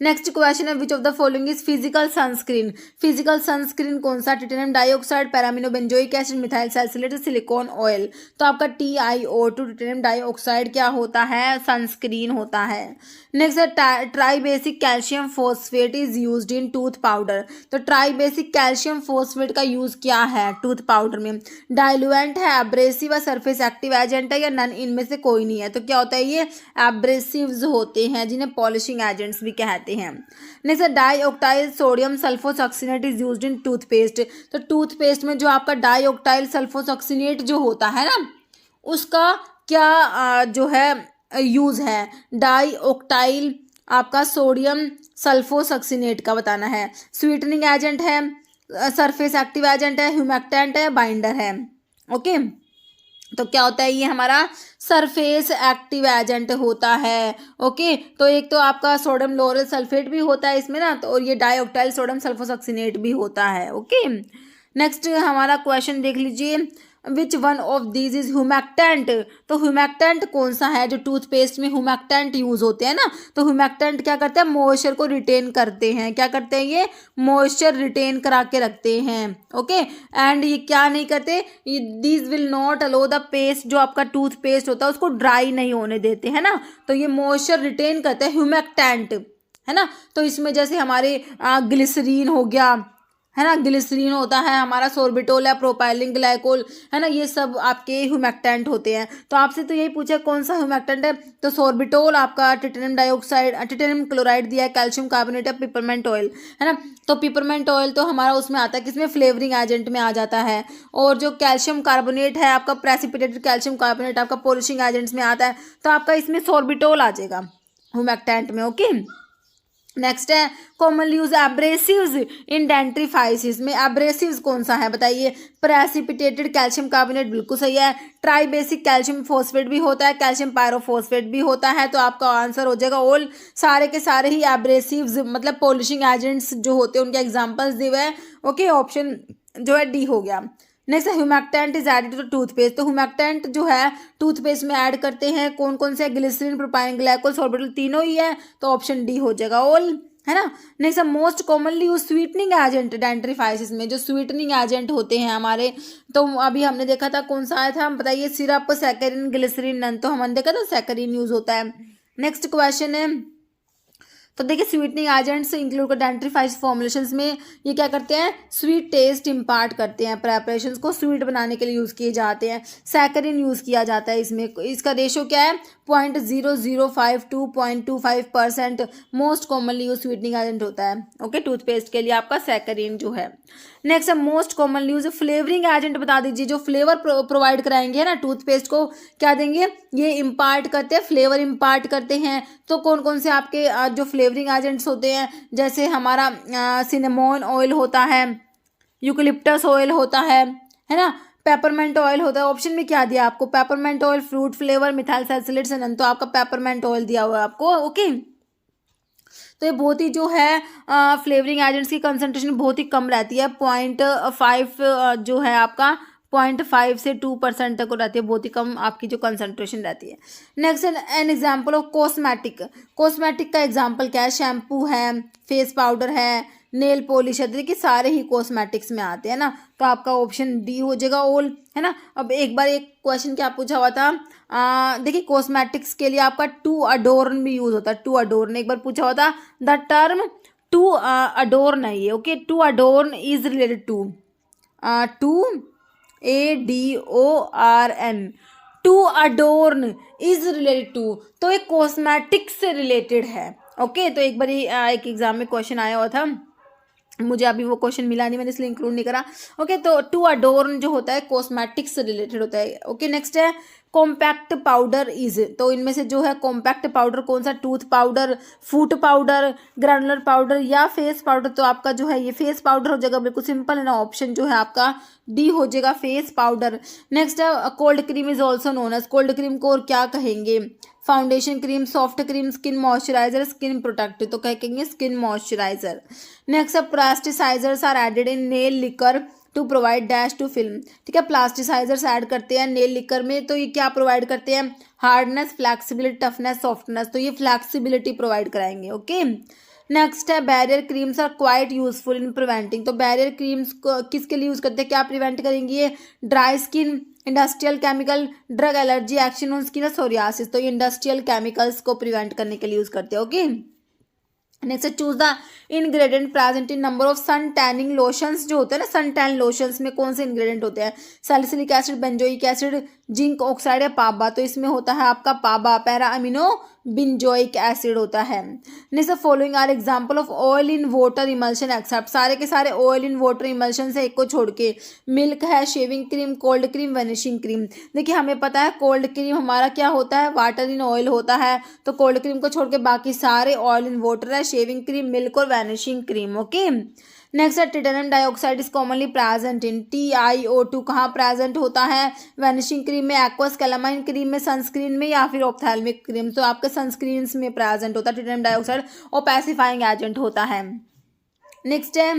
नेक्स्ट क्वेश्चन है which of the following is physical sunscreen. Physical sunscreen कौन सा? Titanium dioxide, para amino benzoic acid, methyl salicylate, silicone oil. तो आपका TiO2 टाइटेनियम डाइऑक्साइड क्या होता है? सनस्क्रीन होता है। नेक्स्ट है try basic calcium phosphate is used in tooth powder. तो ट्राई बेसिक कैल्शियम फॉस्फेट का यूज क्या है टूथ पाउडर में? डाइल्यूएंट है, एब्रेसिव है, सरफेस एक्टिव एजेंट है या नन, इनमें से कोई नहीं है। तो क्या होता है? ये एब्रेसिव्स होते हैं जिन्हें पॉलिशिंग एजेंट्स भी कहते हैं। Next dioctyl sodium sulfosuccinate is used in toothpaste. तो टूथपेस्ट में जो आपका डाईऑक्टाइल सल्फोसक्सिनेट जो होता है ना, उसका क्या जो है यूज है? डाईऑक्टाइल आपका सोडियम सल्फोसक्सिनेट का बताना है। स्वीटनिंग एजेंट है, सरफेस एक्टिव एजेंट है, ह्यूमेक्टेंट है, बाइंडर है। ओके, तो क्या होता है? ये हमारा सरफेस एक्टिव एजेंट होता है। ओके, तो एक तो आपका सोडियम लोरेल सल्फेट भी होता है इसमें ना, तो और ये डाईऑक्टाइल सोडियम सल्फोसक्सिनेट भी होता है। ओके, नेक्स्ट हमारा क्वेश्चन देख लीजिए, विच one of these is humectant. तो ह्यूमेक्टेंट कौन सा है? जो टूथपेस्ट में ह्यूमेक्टेंट यूज होते हैं ना, तो ह्यूमेक्टेंट क्या करते हैं? मॉइस्चर को रिटेन करते हैं। क्या करते हैं? ये मॉइस्चर रिटेन करा के रखते हैं। ओके, एंड ये क्या नहीं करते? These will not aloe the paste, जो आपका टूथपेस्ट होता है उसको ड्राई नहीं होने देते है ना, तो ये मॉइस्चर रिटेन करते हैं ह्यूमेक्टेंट, है ना। तो इसमें जैसे हमारे ग्लिसरीन हो गया, है ना, ग्लिसरीन होता है हमारा, सोर्बिटोल है, प्रोपाइलिन ग्लाइकोल, है ना, ये सब आपके ह्यूमेक्टेंट होते हैं। तो आपसे तो यही पूछा कौन सा ह्यूमेक्टेंट है, तो सोर्बिटोल आपका, टाइटेनियम डाइऑक्साइड, टाइटेनियम क्लोराइड दिया है, कैल्शियम कार्बोनेट है, पिपरमेंट ऑयल, है ना। तो पिपरमेंट ऑयल तो हमारा उसमें आता है किसमें? फ्लेवरिंग एजेंट में आ जाता है। और जो कैल्शियम कार्बोनेट है आपका, प्रेसिपिटेटेड कैल्शियम कार्बोनेट आपका पॉलिशिंग एजेंट्स में आता है, तो आपका इसमें सोर्बिटोल आ जाएगा ह्यूमेक्टेंट में। ओके, नेक्स्ट है कॉमनली यूज एब्रेसिव्स इन डेंट्रीफाइसिस में। एब्रेसिव्स कौन सा है बताइए? प्रेसिपिटेटेड कैल्शियम कार्बोनेट बिल्कुल सही है। ट्राई बेसिक कैल्शियम फोस्फेट भी होता है, कैल्शियम पायरोफोस्फेट भी होता है। तो आपका आंसर हो जाएगा ऑल, सारे के सारे ही एब्रेसिव्स मतलब पॉलिशिंग एजेंट्स जो होते हैं उनके एग्जाम्पल्स दिए हुए हैं। ओके, ऑप्शन जो है डी हो गया। Next humectant is added to toothpaste. तो ह्यूमेक्टेंट जो है टूथपेस्ट में ऐड करते हैं कौन कौन से? ग्लिसरीन, प्रोपाइन ग्लाइकोल, सोर्बिटोल, तीनों ही है। तो ऑप्शन डी हो जाएगा ऑल, है ना। Next most commonly use sweetening agent dentifrices में। जो स्वीटनिंग एजेंट होते हैं हमारे, तो अभी हमने देखा था कौन सा आया था, हम बताइए? Syrup, saccharin, glycerin, none. तो हमने देखा था सैकरिन यूज होता है। नेक्स्ट क्वेश्चन है, तो देखिए स्वीटनिंग एजेंट्स इंक्लूड कर डेंट्रीफाइज फॉर्मुलेशंस में ये क्या करते हैं? स्वीट टेस्ट इम्पार्ट करते हैं, प्रेपरेशंस को स्वीट बनाने के लिए यूज़ किए जाते हैं। सैकरिन यूज़ किया जाता है इसमें, इसका रेशो क्या है? 0.0052 to 0.25%। Most commonly use sweetening agent होता है। ओके, टूथपेस्ट के लिए आपका सैकरिन जो है। नेक्स्ट है most commonly use flavouring agent बता दीजिए। जो फ्लेवर प्रोवाइड कराएंगे ना टूथपेस्ट को, क्या देंगे? ये इम्पार्ट करते हैं, फ्लेवर इम्पार्ट करते हैं। तो कौन कौन से आपके जो फ्लेवरिंग एजेंट्स होते हैं? जैसे हमारा सिनेमोन ऑयल होता है, यूकलिप्टस ऑयल होता है ना, पेपरमेंट ऑयल होता है। ऑप्शन में क्या दिया आपको? Peppermint oil, fruit flavour, methyl salicylate, none. तो आपका पेपरमेंट ऑयल दिया हुआ है आपको। ओके, तो ये बहुत ही जो है फ्लेवरिंग एजेंट्स की कंसंट्रेशन बहुत ही कम रहती है। 0.5 जो है आपका 0.5 से 2% तक रहती है, बहुत ही कम आपकी जो कंसंट्रेशन रहती है। Next an example of cosmetic. Cosmetic का एग्जाम्पल क्या है? शैम्पू है, फेस पाउडर है, नेल पॉलिश है। देखिए सारे ही कॉस्मेटिक्स में आते हैं ना, तो आपका ऑप्शन डी हो जाएगा ऑल, है ना। अब एक बार एक क्वेश्चन क्या पूछा हुआ था, देखिए कॉस्मेटिक्स के लिए आपका टू अडोर्न भी यूज होता है। टू अडोर्न एक बार पूछा हुआ था। द टर्म टू अडोर्न है ये। Okay, to adorn is related to ADORN, to adorn is related to, तो एक कॉस्मेटिक से रिलेटेड है। ओके, तो एक बार एक एग्जाम में क्वेश्चन आया हुआ था, मुझे अभी वो क्वेश्चन मिला नहीं, मैंने इसलिए इंक्लूड नहीं करा। ओके, तो टू अडोर्न जो होता है कॉस्मेटिक्स से रिलेटेड होता है। ओके, नेक्स्ट है कॉम्पैक्ट पाउडर इज। तो इनमें से जो है कॉम्पैक्ट पाउडर कौन सा? टूथ पाउडर, फूट पाउडर, ग्रैनुलर पाउडर या फेस पाउडर। तो आपका जो है ये फेस पाउडर हो जाएगा, बिल्कुल सिंपल है ना। ऑप्शन जो है आपका डी हो जाएगा, फेस पाउडर। नेक्स्ट है cold cream is also known as. Cold cream को और क्या कहेंगे? Foundation cream, soft cream, skin moisturiser, skin protective. तो क्या कहेंगे? Skin moisturiser. Next plasticisers are added in nail lacquer to provide dash to film. ठीक है, प्लास्टिसाइजर्स ऐड करते हैं नेल लिकर में, तो ये क्या प्रोवाइड करते हैं? Hardness, flexibility, toughness, softness. तो ये फ्लैक्सिबिलिटी प्रोवाइड कराएंगे। ओके, नेक्स्ट है barrier creams are quite useful in preventing. तो बैरियर क्रीम्स को किसके लिए यूज करते हैं, क्या प्रिवेंट करेंगी ये, dry skin, industrial chemical, drug allergy, action on skin, psoriasis. तो ये इंडस्ट्रियल केमिकल्स को प्रिवेंट करने के लिए यूज करते हैं। Okay, next choose the ingredient present in number of sun tanning lotions. जो होते हैं ना सन टैन लोशंस में कौन से इंग्रेडिएंट होते हैं, salicylic acid, benzoic acid, zinc oxide या पाबा। तो इसमें होता है आपका PABA, para amino benzoic acid होता है। Next following are example of oil in water emulsion except. सारे के सारे ऑयल इन वाटर इमल्शन से एक को छोड़ के, मिल्क है, shaving cream, cold cream, vanishing cream. देखिए हमें पता है कोल्ड क्रीम हमारा क्या होता है, वाटर इन ऑयल होता है, तो कोल्ड क्रीम को छोड़ के बाकी सारे ऑयल इन वाटर है, शेविंग क्रीम, मिल्क और वैनिशिंग क्रीम। ओके, नेक्स्ट है titanium dioxide is commonly present in TiO2 कहाँ प्रेजेंट होता है, वैनिशिंग क्रीम में, एक्वस कैलामाइन क्रीम में, सनस्क्रीन में या फिर ऑप्थेल्मिक क्रीम। तो आपके सनस्क्रीन में प्रेजेंट होता है टाइटेनियम डाइऑक्साइड, और पैसिफाइंग एजेंट होता है। नेक्स्ट है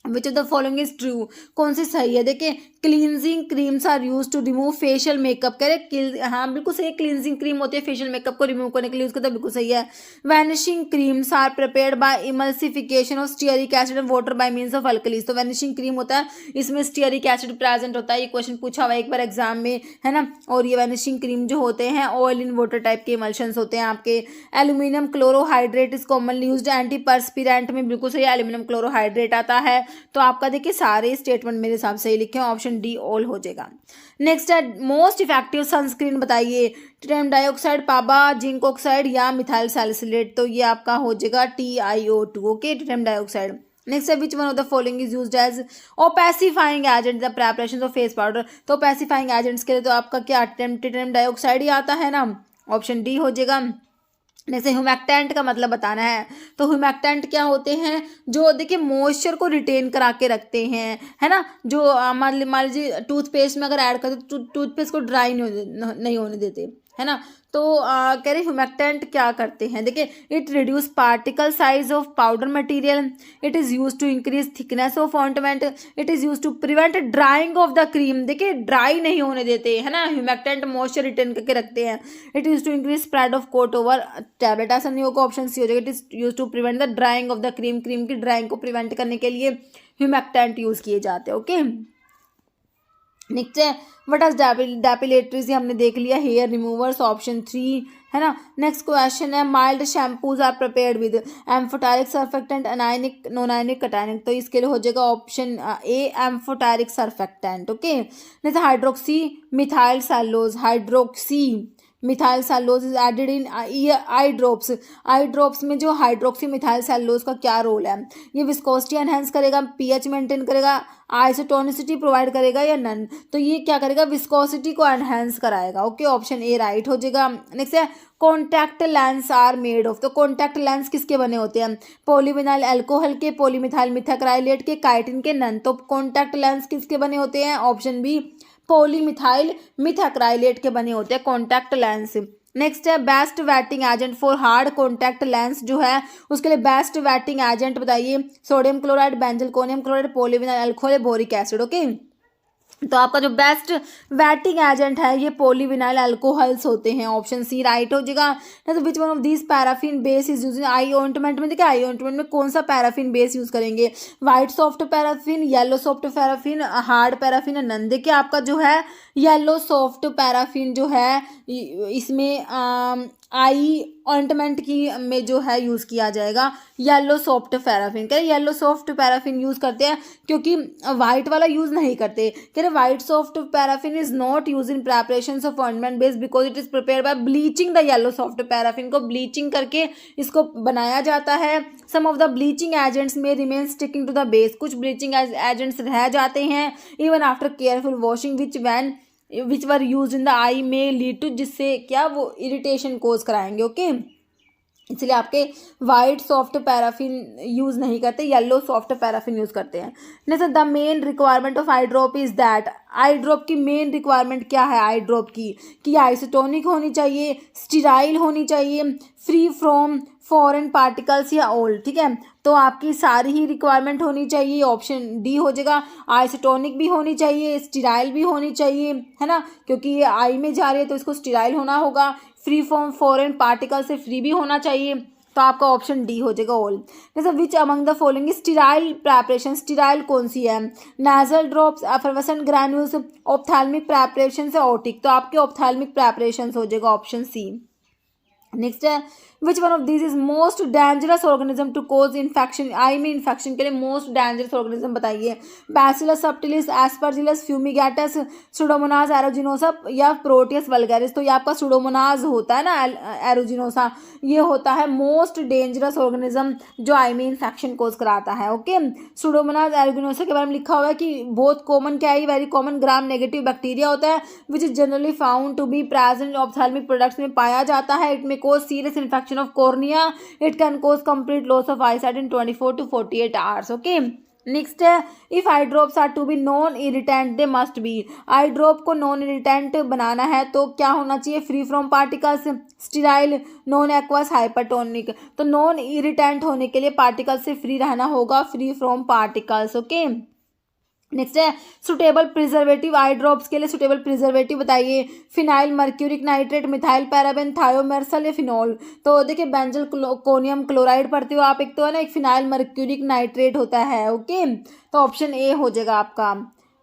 which of the following is true, कौन सी सही है, देखिए cleansing creams are use to remove facial makeup. कह रहे हाँ बिल्कुल सही है, क्लींजिंग क्रीम होती है फेशियल मेकअप को रिमूव करने के लिए यूज करते हैं, बिल्कुल सही है। Vanishing creams are prepared by emulsification of stearic acid and water by means of alkalies. तो वैनिशिंग क्रीम होता है, इसमें स्टीयरिक एसिड प्रेजेंट होता है, ये क्वेश्चन पूछा हुआ है एक बार एग्जाम में, है ना। और ये वैनिशिंग क्रीम जो होते हैं ऑयल इन वाटर टाइप के इमल्शंस होते हैं आपके। Aluminium chlorohydrate is commonly used anti perspirant में, बिल्कुल सही है, एल्यूमिनियम क्लोरोहाइड्रेट आता है। तो आपका देखिए सारे स्टेटमेंट मेरे हिसाब से लिखे हैं, ऑप्शन डी ऑल हो जाएगा। नेक्स्ट है मोस्ट इफेक्टिव सनस्क्रीन बताइए, टाइटेनियम डाइऑक्साइड, पाबा, जिंक ऑक्साइड या मिथाइल सैलिसिलेट। तो ये आपका हो जाएगा TiO2। Okay, titanium dioxide. Next है which one of the following is used as opacifying agent the preparation of face powder. तो ओपेसिफाइंग एजेंट्स के लिए तो आपका क्या टाइटेनियम डाइऑक्साइड ही आता है ना, ऑप्शन डी हो जाएगा। जैसे ह्यूमेक्टेंट का मतलब बताना है, तो ह्यूमेक्टेंट क्या होते हैं, जो देखिए मॉइस्चर को रिटेन करा के रखते हैं, है ना। जो मान लीजिए टूथपेस्ट में अगर ऐड करते तो टूथपेस्ट को ड्राई नहीं होने देते, है ना। तो कह रहे ह्यूमेक्टेंट क्या करते हैं, देखिए it reduce particle size of powder material, it is use to increase thickness of ointment, it is use to prevent drying of the cream. देखिए ड्राई नहीं होने देते, है ना, ह्यूमेक्टेंट मॉइस्चर रिटेन करके रखते हैं। It is to increase spread of coat over tablet, ऐसा नहीं होगा, ऑप्शन सी हो जाएगा। It is use to prevent the drying of the cream, cream की ड्राइंग को प्रिवेंट करने के लिए ह्यूमेक्टेंट यूज किए जाते हैं। ओके, नेक्स्ट है व्हाट आर डेपिलेटरीज, ये हमने देख लिया, हेयर रिमूवर्स, ऑप्शन 3 है ना। नेक्स्ट क्वेश्चन है mild shampoos are prepared with amphoteric surfactant, anionic, non ionic, cationic. तो इसके लिए हो जाएगा option A amphoteric surfactant. Okay, next hydroxy methyl cellulose, hydroxy methyl cellulose is added in eye drops. Eye drops में जो hydroxy methyl cellulose का क्या role है, ये विस्कोसिटी एनहेंस करेगा, पीएच मेंटेन करेगा, आइसोटोनिसिटी प्रोवाइड करेगा या नन। तो ये क्या करेगा, विस्कोसिटी को एनहेंस कराएगा। ओके, ऑप्शन ए राइट हो जाएगा। नेक्स्ट है contact lens are made of. तो कॉन्टैक्ट लेंस किसके बने होते हैं, पॉलीविनाइल अल्कोहल के, पॉलीमिथाइल मिथाक्राइलेट के, काइटिन के, नन। तो कॉन्टैक्ट लेंस किसके बने होते हैं, ऑप्शन बी पॉलीमिथाइल मिथाक्राइलेट के बने होते हैं कॉन्टैक्ट लेंस। नेक्स्ट है best wetting agent for hard contact lens जो है उसके लिए बेस्ट वेटिंग एजेंट बताइए, sodium chloride, benzalkonium chloride, polyvinyl alcohol, boric acid. Okay, तो आपका जो बेस्ट वेटिंग एजेंट है ये पॉलीविनाइल अल्कोहल्स होते हैं, ऑप्शन सी राइट हो जाएगा। तो which one of this paraffin base is use in eye ointment में, देखिए आई ऑइंटमेंट में कौन सा पैराफिन बेस यूज करेंगे, white soft paraffin, yellow soft paraffin, hard paraffin, none. देखिए आपका जो है येलो सॉफ्ट पैराफिन जो है इसमें आई ऑइंटमेंट की में जो है यूज़ किया जाएगा येलो सॉफ्ट पैराफिन। कह रहे येलो सॉफ्ट पैराफिन यूज़ करते हैं क्योंकि वाइट वाला यूज़ नहीं करते। कह रहे white soft paraffin is not use in preparation of ointment base because it is prepare by bleaching the yellow soft paraffin को ब्लीचिंग करके इसको बनाया जाता है। Some of the bleaching agents में remain sticking to the base, कुछ bleaching agents रह जाते हैं even after careful washing which were use in the eye में लीड टू, जिससे क्या वो इरिटेशन कोज कराएंगे। ओके, इसलिए आपके वाइट सॉफ्ट पैराफिन यूज़ नहीं करते, येलो सॉफ्ट पैराफिन यूज़ करते हैं। Next the main requirement of I drop is that, I drop की मेन रिक्वायरमेंट क्या है आई ड्रॉप की, कि आइसोटोनिक होनी चाहिए, स्टीराइल होनी चाहिए, फ्री फ्रॉम फॉरेन पार्टिकल्स या ओल्ड। ठीक है, तो आपकी सारी ही रिक्वायरमेंट होनी चाहिए, ऑप्शन डी हो जाएगा। आइसोटोनिक भी होनी चाहिए, स्टीराइल भी होनी चाहिए, है ना, क्योंकि ये आई में जा रही है तो इसको स्टीराइल होना होगा, फ्री फ्रॉम फॉरेन पार्टिकल से फ्री भी होना चाहिए, तो आपका ऑप्शन डी हो जाएगा ऑल। जैसे which among the following sterile preparation, sterile कौन सी है, nasal drops, effervescent granules, ophthalmic preparation से ओटिक, तो आपके ऑप्थेल्मिक प्रेपरेशन हो जाएगा ऑप्शन सी। नेक्स्ट है which one of this is most dangerous organism to cause infection, eye में इन्फेक्शन के लिए मोस्ट डेंजरस ऑर्गेनिज्म बताइए, bacillus subtilis, aspergillus fumigatus, pseudomonas aeruginosa या प्रोटियस वल्गैरिस। तो ये आपका सुडोमोनास होता है ना, एरोजिनोसा, ये होता है मोस्ट डेंजरस ऑर्गेनिज्म जो आई में इन्फेक्शन कोज कराता है। ओके, सुडोमोनास एरोजिनोसा के बारे में लिखा हुआ है कि बहुत कॉमन, क्या है, very common gram negative bacteria होता है which is generally found to be present ophthalmic products में पाया जाता है। इट में cause serious infection of cornea. It can cause complete loss of eyesight in 24 to 48 hours. Okay. Next है if eye drops are to be non irritant they must be, eye drop को non irritant बनाना है तो क्या होना चाहिए, free from particles, sterile, non aqueous, hypertonic. तो non irritant होने के लिए पार्टिकल्स से फ्री रहना होगा, free from particles. Okay, next है सुटेबल प्रिजर्वेटिव, आई ड्रॉप्स के लिए सुटेबल प्रिजर्वेटिव बताइए, phenyl mercuric nitrate, methyl paraben, thiomersal या फिनॉल। तो देखिए बेंजल कोनियम क्लोराइड पढ़ते हो आप, एक तो है ना, एक फिनाइल मर्क्यूरिक नाइट्रेट होता है। ओके, तो ऑप्शन ए हो जाएगा आपका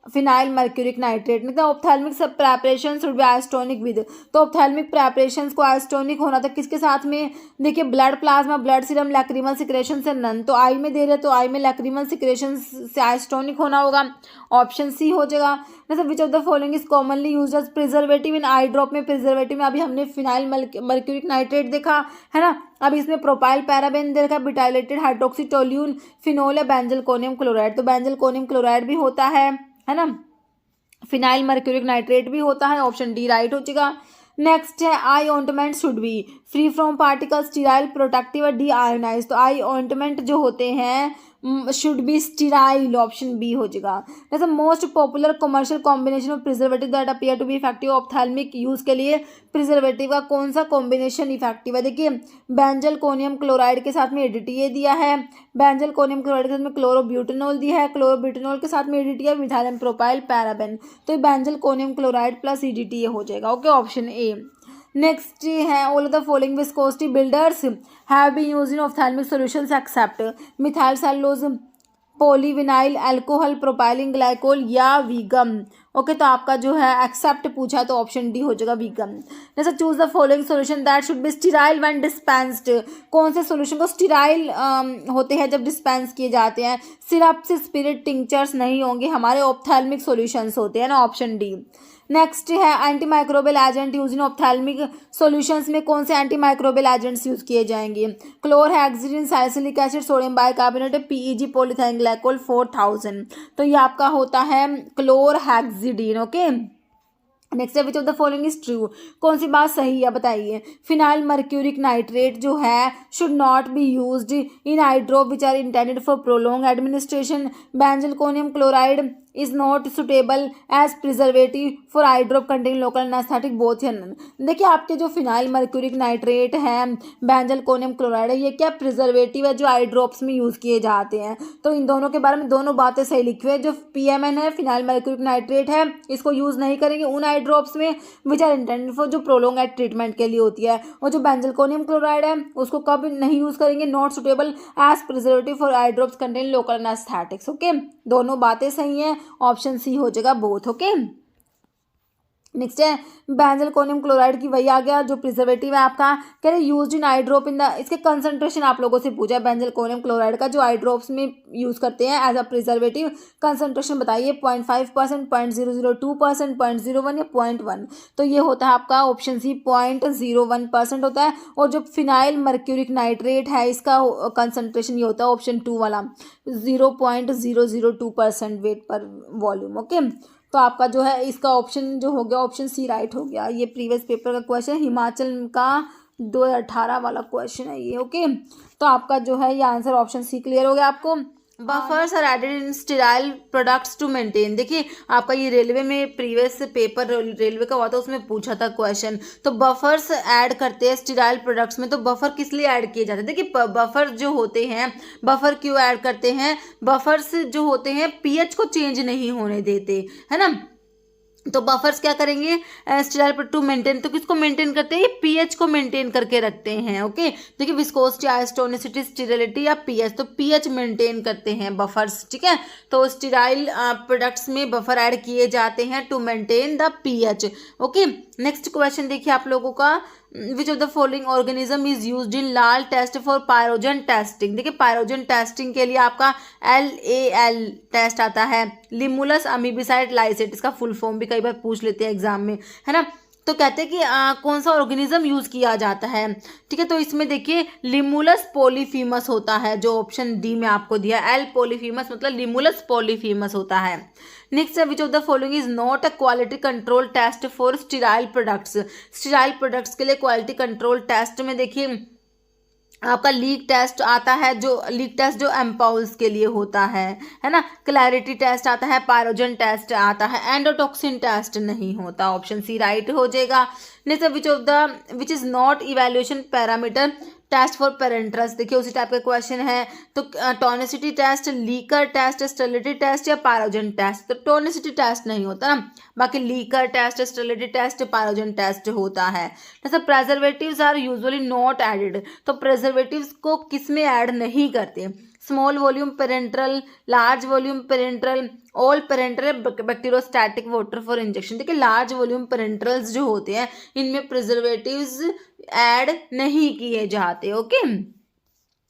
फिनाइल मर्क्यूरिक नाइट्रेट। नहीं तो ऑप्थेल्मिक सब प्रेपरेशन शुड बी आइस्टोनिक विद, तो ऑप्थेल्मिक प्रेपरेशन को आइस्टोनिक होना था किसके साथ में, देखिए blood plasma, blood serum, lacrimal secretion से नन, तो आई में दे रहे तो आई में लैक्रिमल सिक्रेशन से आइस्टोनिक होना होगा, ऑप्शन सी हो जाएगा। जैसे which of the following is commonly used as preservative in eye drop, में प्रिजर्वेटिव में अभी हमने फिनाइल मर्क्यूरिक नाइट्रेट देखा है ना, अब इसमें प्रोपाइल पैराबेन देखा, बिटाइलेटेड हाइड्रोक्सी टोल्यून, फिनोल या बेंजलकोनियम क्लोराइड। तो बेंजलकोनियम क्लोराइड भी होता है ना, फिनाइल मर्क्यूरिक नाइट्रेट भी होता है, ऑप्शन डी राइट हो जाएगा। नेक्स्ट है eye ointment should be free from particles, sterile, protective और डी आयोनाइज। तो आई ऑइंटमेंट जो होते हैं should be sterile, option B हो जाएगा। जैसे most popular commercial combination of preservative that appear to be effective ophthalmic use के लिए प्रिजर्वेटिव का कौन सा कॉम्बिनेशन इफेक्टिव है, देखिए बेंजलकोनियम क्लोराइड के साथ में एडीटीए दिया है, बेंजलकोनियम क्लोराइड के साथ में क्लोरोब्यूटेनॉल दिया है, क्लोरोब्यूटेनॉल के साथ में एडीटीए, मिथाइल प्रोपाइल पैराबेन। तो बेंजलकोनियम क्लोराइड प्लस एडीटीए हो जाएगा। Okay, option A. नेक्स्ट है all of the following viscosity builders have been used in ophthalmic solutions except methyl cellulose, polyvinyl alcohol, propylene glycol या वीगम। ओके, तो आपका जो है accept पूछा तो ऑप्शन डी हो जाएगा वीगम। जैसे choose the following solution that should be sterile when dispensed, कौन से सॉल्यूशन को स्टीराइल होते हैं जब डिस्पेंस किए जाते हैं, सिरप से स्पिरिट, टिंक्चर्स नहीं होंगे, हमारे ऑप्थेल्मिक सॉल्यूशंस होते हैं ना, ऑप्शन डी। नेक्स्ट है anti microbial agent use in ophthalmic solutions में कौन से एंटी माइक्रोबियल एजेंट्स यूज किए जाएंगे, chlorhexidine, salicylic acid, sodium bicarbonate, PEG, polythene glycol 4000। तो ये आपका होता है क्लोरहेक्सिडिन। ओके, नेक्स्ट है which of the following is true, कौन सी बात सही है बताइए, फिनाइल मर्क्यूरिक नाइट्रेट जो है should not be used in eye drop which are intended for prolong administration, benzalkonium chloride is not suitable as preservative for eye drop contain local anesthetic both या none. देखिए आपके जो phenyl mercuric nitrate है, बेंजलकोनियम chloride है, ये क्या preservative है जो आई ड्रॉप्स में यूज़ किए जाते हैं। तो इन दोनों के बारे में दोनों बातें सही लिखी हुई है। जो पीएमएन है, फिनाइल मर्क्यूरिक नाइट्रेट है, इसको यूज़ नहीं करेंगे उन आई ड्रॉप्स में विच आर इंटेंडेड फॉर, जो प्रोलॉन्ग ट्रीटमेंट के लिए होती है। और जो बेंजलकोनियम क्लोराइड है उसको कब नहीं यूज़ करेंगे, not suitable as preservative for eye drops contain local anaesthetics. Okay, दोनों बातें सही हैं, ऑप्शन सी हो जाएगा बोथ। ओके, नेक्स्ट है बेंजलकोनियम क्लोराइड की वही आ गया जो प्रिजर्वेटिव है आपका, कह रहे used in eye drop in the, इसके कंसंट्रेशन आप लोगों से पूछा है बेंजलकोनियम क्लोराइड का जो आई ड्रॉप्स में यूज़ करते हैं एज अ प्रिजर्वेटिव, कंसंट्रेशन बताइए 0.5%, 0.002%, 0.01 या 0.1। तो ये होता है आपका ऑप्शन सी 0.01% होता है। और जो फिनाइल मर्क्यूरिक नाइट्रेट है इसका कंसंट्रेशन ये होता है ऑप्शन 2 वाला 0.002% वेट पर वॉल्यूम। ओके, तो आपका जो है इसका ऑप्शन जो हो गया ऑप्शन सी राइट हो गया। ये प्रीवियस पेपर का क्वेश्चन है, हिमाचल का 2018 वाला क्वेश्चन है ये। ओके, तो आपका जो है ये आंसर ऑप्शन सी क्लियर हो गया आपको। Buffers are added in sterile products to maintain, देखिए आपका ये रेलवे में प्रीवियस पेपर रेलवे का हुआ था उसमें पूछा था क्वेश्चन। तो बफर्स ऐड करते हैं स्टीराइल प्रोडक्ट्स में, तो बफर किस लिए ऐड किए जाते हैं, देखिए बफर जो होते हैं, बफर क्यों ऐड करते हैं, बफर्स जो होते हैं पीएच को चेंज नहीं होने देते है ना, तो बफर्स क्या करेंगे स्टेराइल टू मेंटेन, तो किसको मेंटेन करते हैं, ये पीएच को मेंटेन करके रखते हैं। ओके, देखिए विस्कोसिटी, आइसोटोनिसिटी, स्टेरिलिटी या पीएच, तो पीएच मेंटेन करते हैं बफर्स। ठीक है, तो स्टेराइल प्रोडक्ट्स में बफर ऐड किए जाते हैं to maintain the pH. Okay, next question देखिए आप लोगों का, which of the following organism is used in LAL test for pyrogen testing. देखिए पायरोजन टेस्टिंग के लिए आपका LAL टेस्ट आता है, लिमुलस अमीबिसाइड लाइसेट, इसका फुल फॉर्म भी कई बार पूछ लेते हैं एग्जाम में, है ना। तो कहते हैं कि कौन सा ऑर्गेनिज्म यूज किया जाता है। ठीक है, तो इसमें देखिए लिमुलस पॉलीफीमस होता है, जो ऑप्शन डी में आपको दिया, L पॉलीफीमस मतलब लिमुलस पॉलीफीमस होता है। नेक्स्ट है, which of the following is not a quality control test for sterile products. Sterile products के लिए क्वालिटी कंट्रोल टेस्ट में देखिए आपका लीक टेस्ट आता है, जो लीक टेस्ट जो एम्पाउल्स के लिए होता है ना। क्लैरिटी टेस्ट आता है, पायरोजन टेस्ट आता है, एंडोटॉक्सिन टेस्ट नहीं होता। ऑप्शन सी राइट हो जाएगा। Next, which is not evaluation parameter test for parenterals. देखिए उसी टाइप का क्वेश्चन है, तो tonicity test, leaker test, sterility test या पायरोजन टेस्ट। तो टोनिसिटी टेस्ट नहीं होता ना, बाकी leaker test, sterility test, pyrogen test होता है। जैसे preservatives are usually not added, तो प्रेजर्वेटिव्स को किस में ऐड नहीं करते, small volume parenteral, large volume parenteral, all parenteral, bacteriostatic water for injection. देखिए लार्ज वॉल्यूम पेरेंट्रल्स जो होते हैं इनमें प्रिजर्वेटिव्स ऐड नहीं किए जाते। ओके,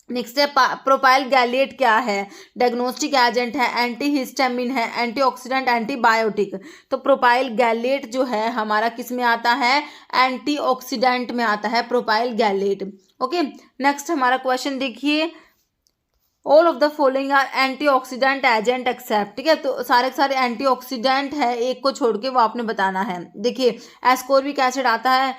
नेक्स्ट है प्रोपाइल गैलेट क्या है, डायग्नोस्टिक एजेंट है, एंटीहिस्टामिन है, एंटीऑक्सीडेंट, एंटीबायोटिक। तो प्रोपाइल गैलेट जो है हमारा किस में आता है, एंटीऑक्सीडेंट में आता है प्रोपाइल गैलेट। ओके, नेक्स्ट हमारा क्वेश्चन देखिए, all of the following are antioxidant agent except. ठीक है, तो सारे के सारे एंटीऑक्सीडेंट है, एक को छोड़ के वो आपने बताना है। देखिए एस्कोर्बिक एसिड आता है,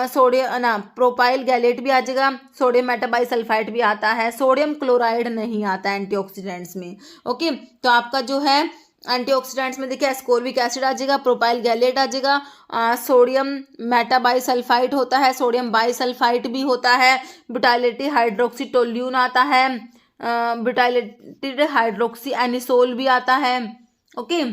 सोडियम ना प्रोपाइल गैलेट भी आ जाएगा, सोडियम मेटाबाइसल्फाइड भी आता है, सोडियम क्लोराइड नहीं आता एंटीऑक्सीडेंट्स में। ओके, तो आपका जो है एंटीऑक्सीडेंट्स में देखिए एस्कोर्बिक एसिड आ जाएगा, प्रोपाइल गैलेट आ जाएगा, सोडियम मेटाबाइसल्फाइड होता है, सोडियम बाइसल्फाइड भी होता है, ब्यूटाइलेटेड हाइड्रोक्सीटोल्यून आता है, ब्यूटाइलेटेड हाइड्रोक्सी एनिसोल भी आता है। ओके,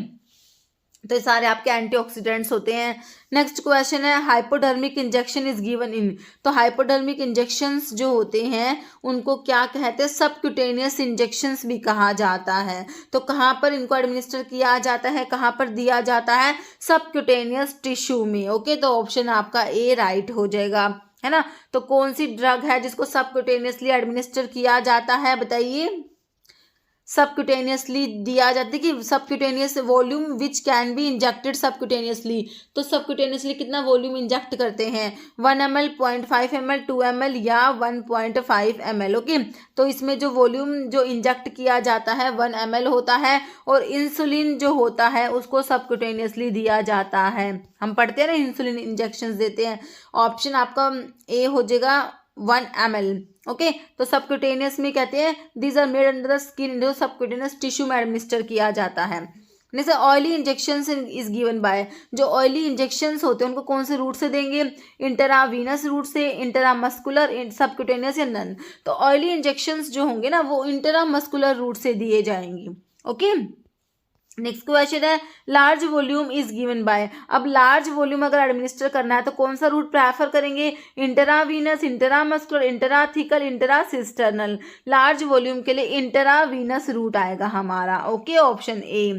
तो ये सारे आपके एंटीऑक्सीडेंट्स होते हैं। नेक्स्ट क्वेश्चन है, hypodermic injection is given in. तो हाइपोडर्मिक इंजेक्शंस जो होते हैं उनको क्या कहते हैं, सबक्यूटेनियस इंजेक्शंस भी कहा जाता है। तो कहाँ पर इनको एडमिनिस्टर किया जाता है, कहाँ पर दिया जाता है, सबक्यूटेनियस टिश्यू में। ओके, तो ऑप्शन आपका ए राइट हो जाएगा, है ना। तो कौन सी ड्रग है जिसको सबक्यूटेनियसली एडमिनिस्टर किया जाता है, बताइए। सबक्यूटेनियसली दिया जाता है कि subcutaneous volume which can be injected subcutaneously. तो सबक्यूटेनियसली कितना वॉल्यूम इंजेक्ट करते हैं, 1 ml, 0.5 ml, 2 ml या 1.5 ml। ओके, तो इसमें जो वॉल्यूम जो इंजेक्ट किया जाता है 1 ml होता है, और इंसुलिन जो होता है उसको सबक्यूटेनियसली दिया जाता है। हम पढ़ते हैं ना इंसुलिन इंजेक्शन देते हैं। ऑप्शन आपका ए हो जाएगा 1 ml। ओके, तो सबक्यूटेनियस में कहते हैं these are made under the skin, जो सबक्यूटेनियस टिश्यू में एडमिनिस्टर किया जाता है। जैसे oily injections is given by, जो ऑयली इंजेक्शंस होते हैं उनको कौन से रूट से देंगे, इंटरावीनस रूट से, इंटरामस्कुलर, सबक्यूटेनियस या नन। तो ऑयली इंजेक्शंस जो होंगे ना वो इंटरामस्कुलर रूट से दिए जाएंगे। ओके, नेक्स्ट क्वेश्चन है, large volume is given bye. अब लार्ज वॉल्यूम अगर एडमिनिस्टर करना है तो कौन सा रूट प्रेफर करेंगे, इंटरावीनस, इंटरामस्कुलर, इंटराथिकल, इंटरासिस्टर्नल। लार्ज वॉल्यूम के लिए इंटरावीनस रूट आएगा हमारा। Okay, option A.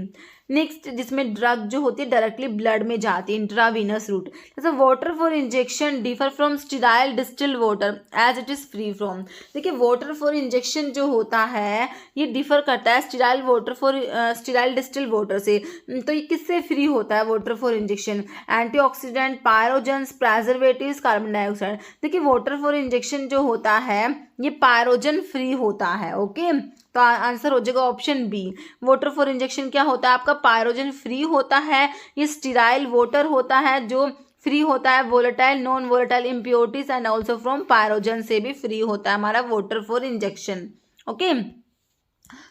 नेक्स्ट, जिसमें ड्रग जो होती है डायरेक्टली ब्लड में जाती है, इंट्रावीनस रूट। जैसे water for injection differ from sterile distilled water as it is free from. देखिए वाटर फॉर इंजेक्शन जो होता है ये डिफर करता है sterile water for sterile distilled water से। तो ये किससे फ्री होता है water for injection, antioxidant, pyrogens, preservatives, carbon dioxide. देखिए वाटर फॉर इंजेक्शन जो होता है ये पायरोजन फ्री होता है। ओके, तो आंसर हो जाएगा option B. Water for injection क्या होता है आपका, पायरोजन फ्री होता है। ये स्टेराइल वाटर होता है जो फ्री होता है volatile, non volatile impurities and also from pyrogen से भी फ्री होता है हमारा वाटर फॉर इंजेक्शन। ओके,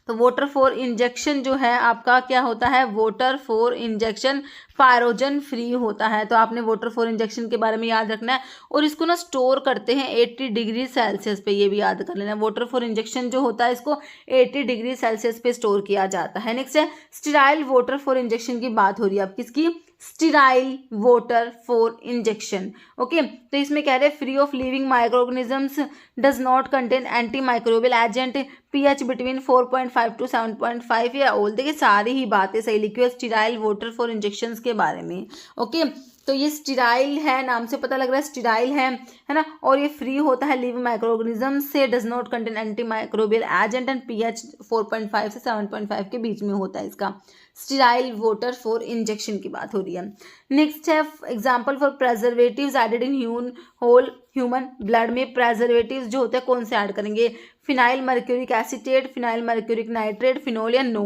तो वाटर फॉर इंजेक्शन जो है आपका क्या होता है, water for injection pyrogen free होता है। तो आपने वाटर फॉर इंजेक्शन के बारे में याद रखना है, और इसको ना स्टोर करते हैं 80 डिग्री सेल्सियस पे, ये भी याद कर लेना। वाटर फॉर इंजेक्शन जो होता है इसको 80 डिग्री सेल्सियस पे स्टोर किया जाता है। नेक्स्ट है स्टेराइल वाटर फॉर इंजेक्शन की बात हो रही है अब किसकी, sterile water for injection. Okay, तो इसमें कह रहे हैं free of living microorganisms, does not contain anti microbial agent, pH between 4.5 to 7.5 या ओल। देखिए सारी ही बातें सही लिखी हुई है स्टीराइल वाटर फॉर इंजेक्शंस के बारे में। ओके, तो ये स्टीराइल है, नाम से पता लग रहा है स्टीराइल है ना, और ये फ्री होता है लिविंग माइक्रोऑर्गेनिज्म से, does not contain anti microbial agent and pH 4.5 से 7.5 के बीच में होता है इसका। स्टीराइल वाटर फॉर इंजेक्शन की बात हो रही है। नेक्स्ट है example for preservatives added in human blood में प्रेजर्वेटिव्स जो होते हैं कौन से ऐड करेंगे? Phenyl mercuric acetate, phenyl mercuric nitrate, phenol या नो।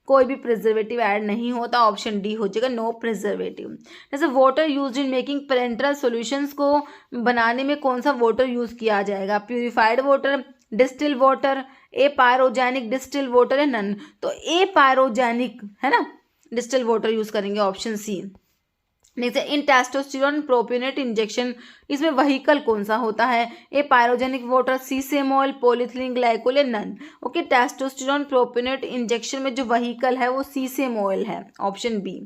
कोई भी प्रिजर्वेटिव ऐड नहीं होता, ऑप्शन डी हो जाएगा नो प्रिजर्वेटिव। जैसे water used in making parenteral solutions को बनाने में कौन सा वाटर यूज किया जाएगा? Purified water, distil water, apyrogenic distil water है नन। तो ए पायरोजेनिक है ना, डिस्टिल वाटर यूज करेंगे, ऑप्शन सी। नेक्स्ट है इन टेस्टोस्टेरोन प्रोपियोनेट इंजेक्शन, इसमें व्हीकल कौन सा होता है? Apyrogenic water, sesamol, polyethylene glycol या none. Okay, testosterone propionate injection में जो व्हीकल है वो सीसेमोल है, ऑप्शन बी।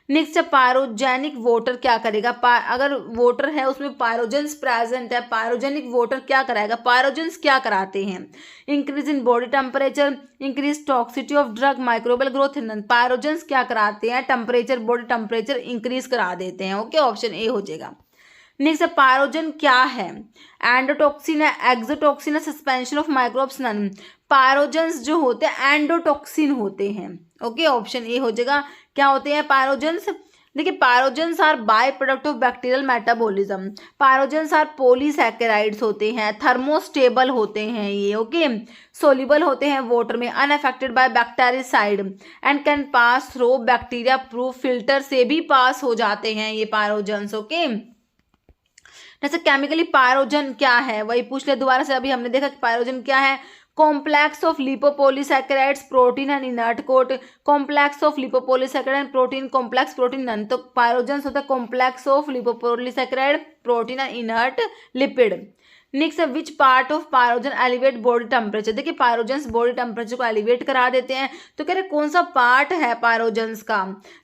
नेक्स्ट है पायरोजेनिक वाटर क्या करेगा? अगर वाटर है उसमें पायरोजेंस प्रेजेंट है, पायरोजेनिक वाटर क्या कराएगा? पायरोजेंस क्या कराते हैं? Increase in body temperature, increase toxicity of drug, microbial growth. Pyrogens क्या कराते हैं? टेम्परेचर, बॉडी टेम्परेचर इंक्रीज करा देते हैं। ओके, ऑप्शन ए हो जाएगा। नेक्स्ट है पायरोजन क्या है? एंडोटॉक्सिन है, एक्सोटॉक्सिन है, सस्पेंशन ऑफ माइक्रोब्स नन। पायरोजन्स जो होते हैं एंडोटॉक्सिन होते हैं। ओके, ऑप्शन ए हो जाएगा। क्या होते हैं पायरोजन्स? देखिए pyrogens are by product of bacterial metabolism. Pyrogens are polysaccharides होते हैं, थर्मोस्टेबल होते हैं ये। ओके, सोल्यूबल होते हैं वाटर में, unaffected by bactericide and can pass through bacteria proof filter से भी पास हो जाते हैं ये पायरोजन्स। ओके, जैसे केमिकली पायरोजन क्या है वही पूछ ले दोबारा से। अभी हमने देखा कि पायरोजन क्या है? Complex of lipopolysaccharides, protein and inert coat. Complex of lipopolysaccharide protein, complex protein none. तो पायरोजन होता है complex of lipopolysaccharide, protein and inert lipid. Next which part of pyrogen elevate body temperature? देखिए pyrogens body temperature को elevate करा देते हैं, तो कह रहे कौन सा पार्ट है पायरोजन्स का?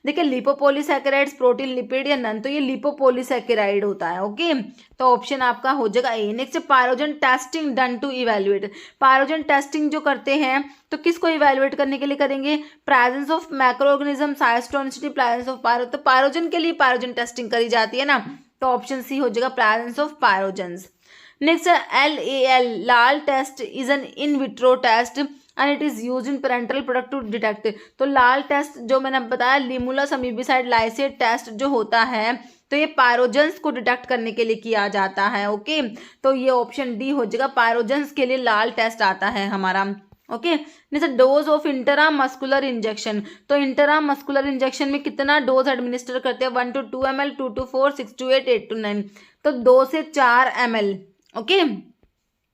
देखिए लिपोपोलीसैकेराइड्स, प्रोटीन, लिपिड या नन। तो ये लिपोपोलीसैकेराइड होता है। ओके, तो ऑप्शन आपका हो जाएगा A. Next pyrogen testing done to evaluate. Pyrogen testing जो करते हैं तो किसको इवेल्युएट करने के लिए करेंगे? Presence of macro organism, cytotonicity, presence of pyro. तो पायरोजन के लिए पायरोजन टेस्टिंग करी जाती है ना, तो ऑप्शन सी हो जाएगा presence of pyrogens. Next LAL, LAL test is an in vitro test and it is use in parenteral product to detect. तो लाल टेस्ट जो मैंने बताया लिमुलस अमीबिसाइड लाइसेट टेस्ट जो होता है, तो ये पायरोजन्स को डिटेक्ट करने के लिए किया जाता है। ओके, तो ये ऑप्शन डी हो जाएगा, पायरोजन्स के लिए लाल टेस्ट आता है हमारा। ओके, जैसे dose of intra muscular injection. तो इंटरा मस्कुलर इंजेक्शन में कितना डोज एडमिनिस्टर करते हैं? 1 to 2 ml, 2 to 4, 6 to 8, 8 to 9। तो 2 से 4 ml। ओके,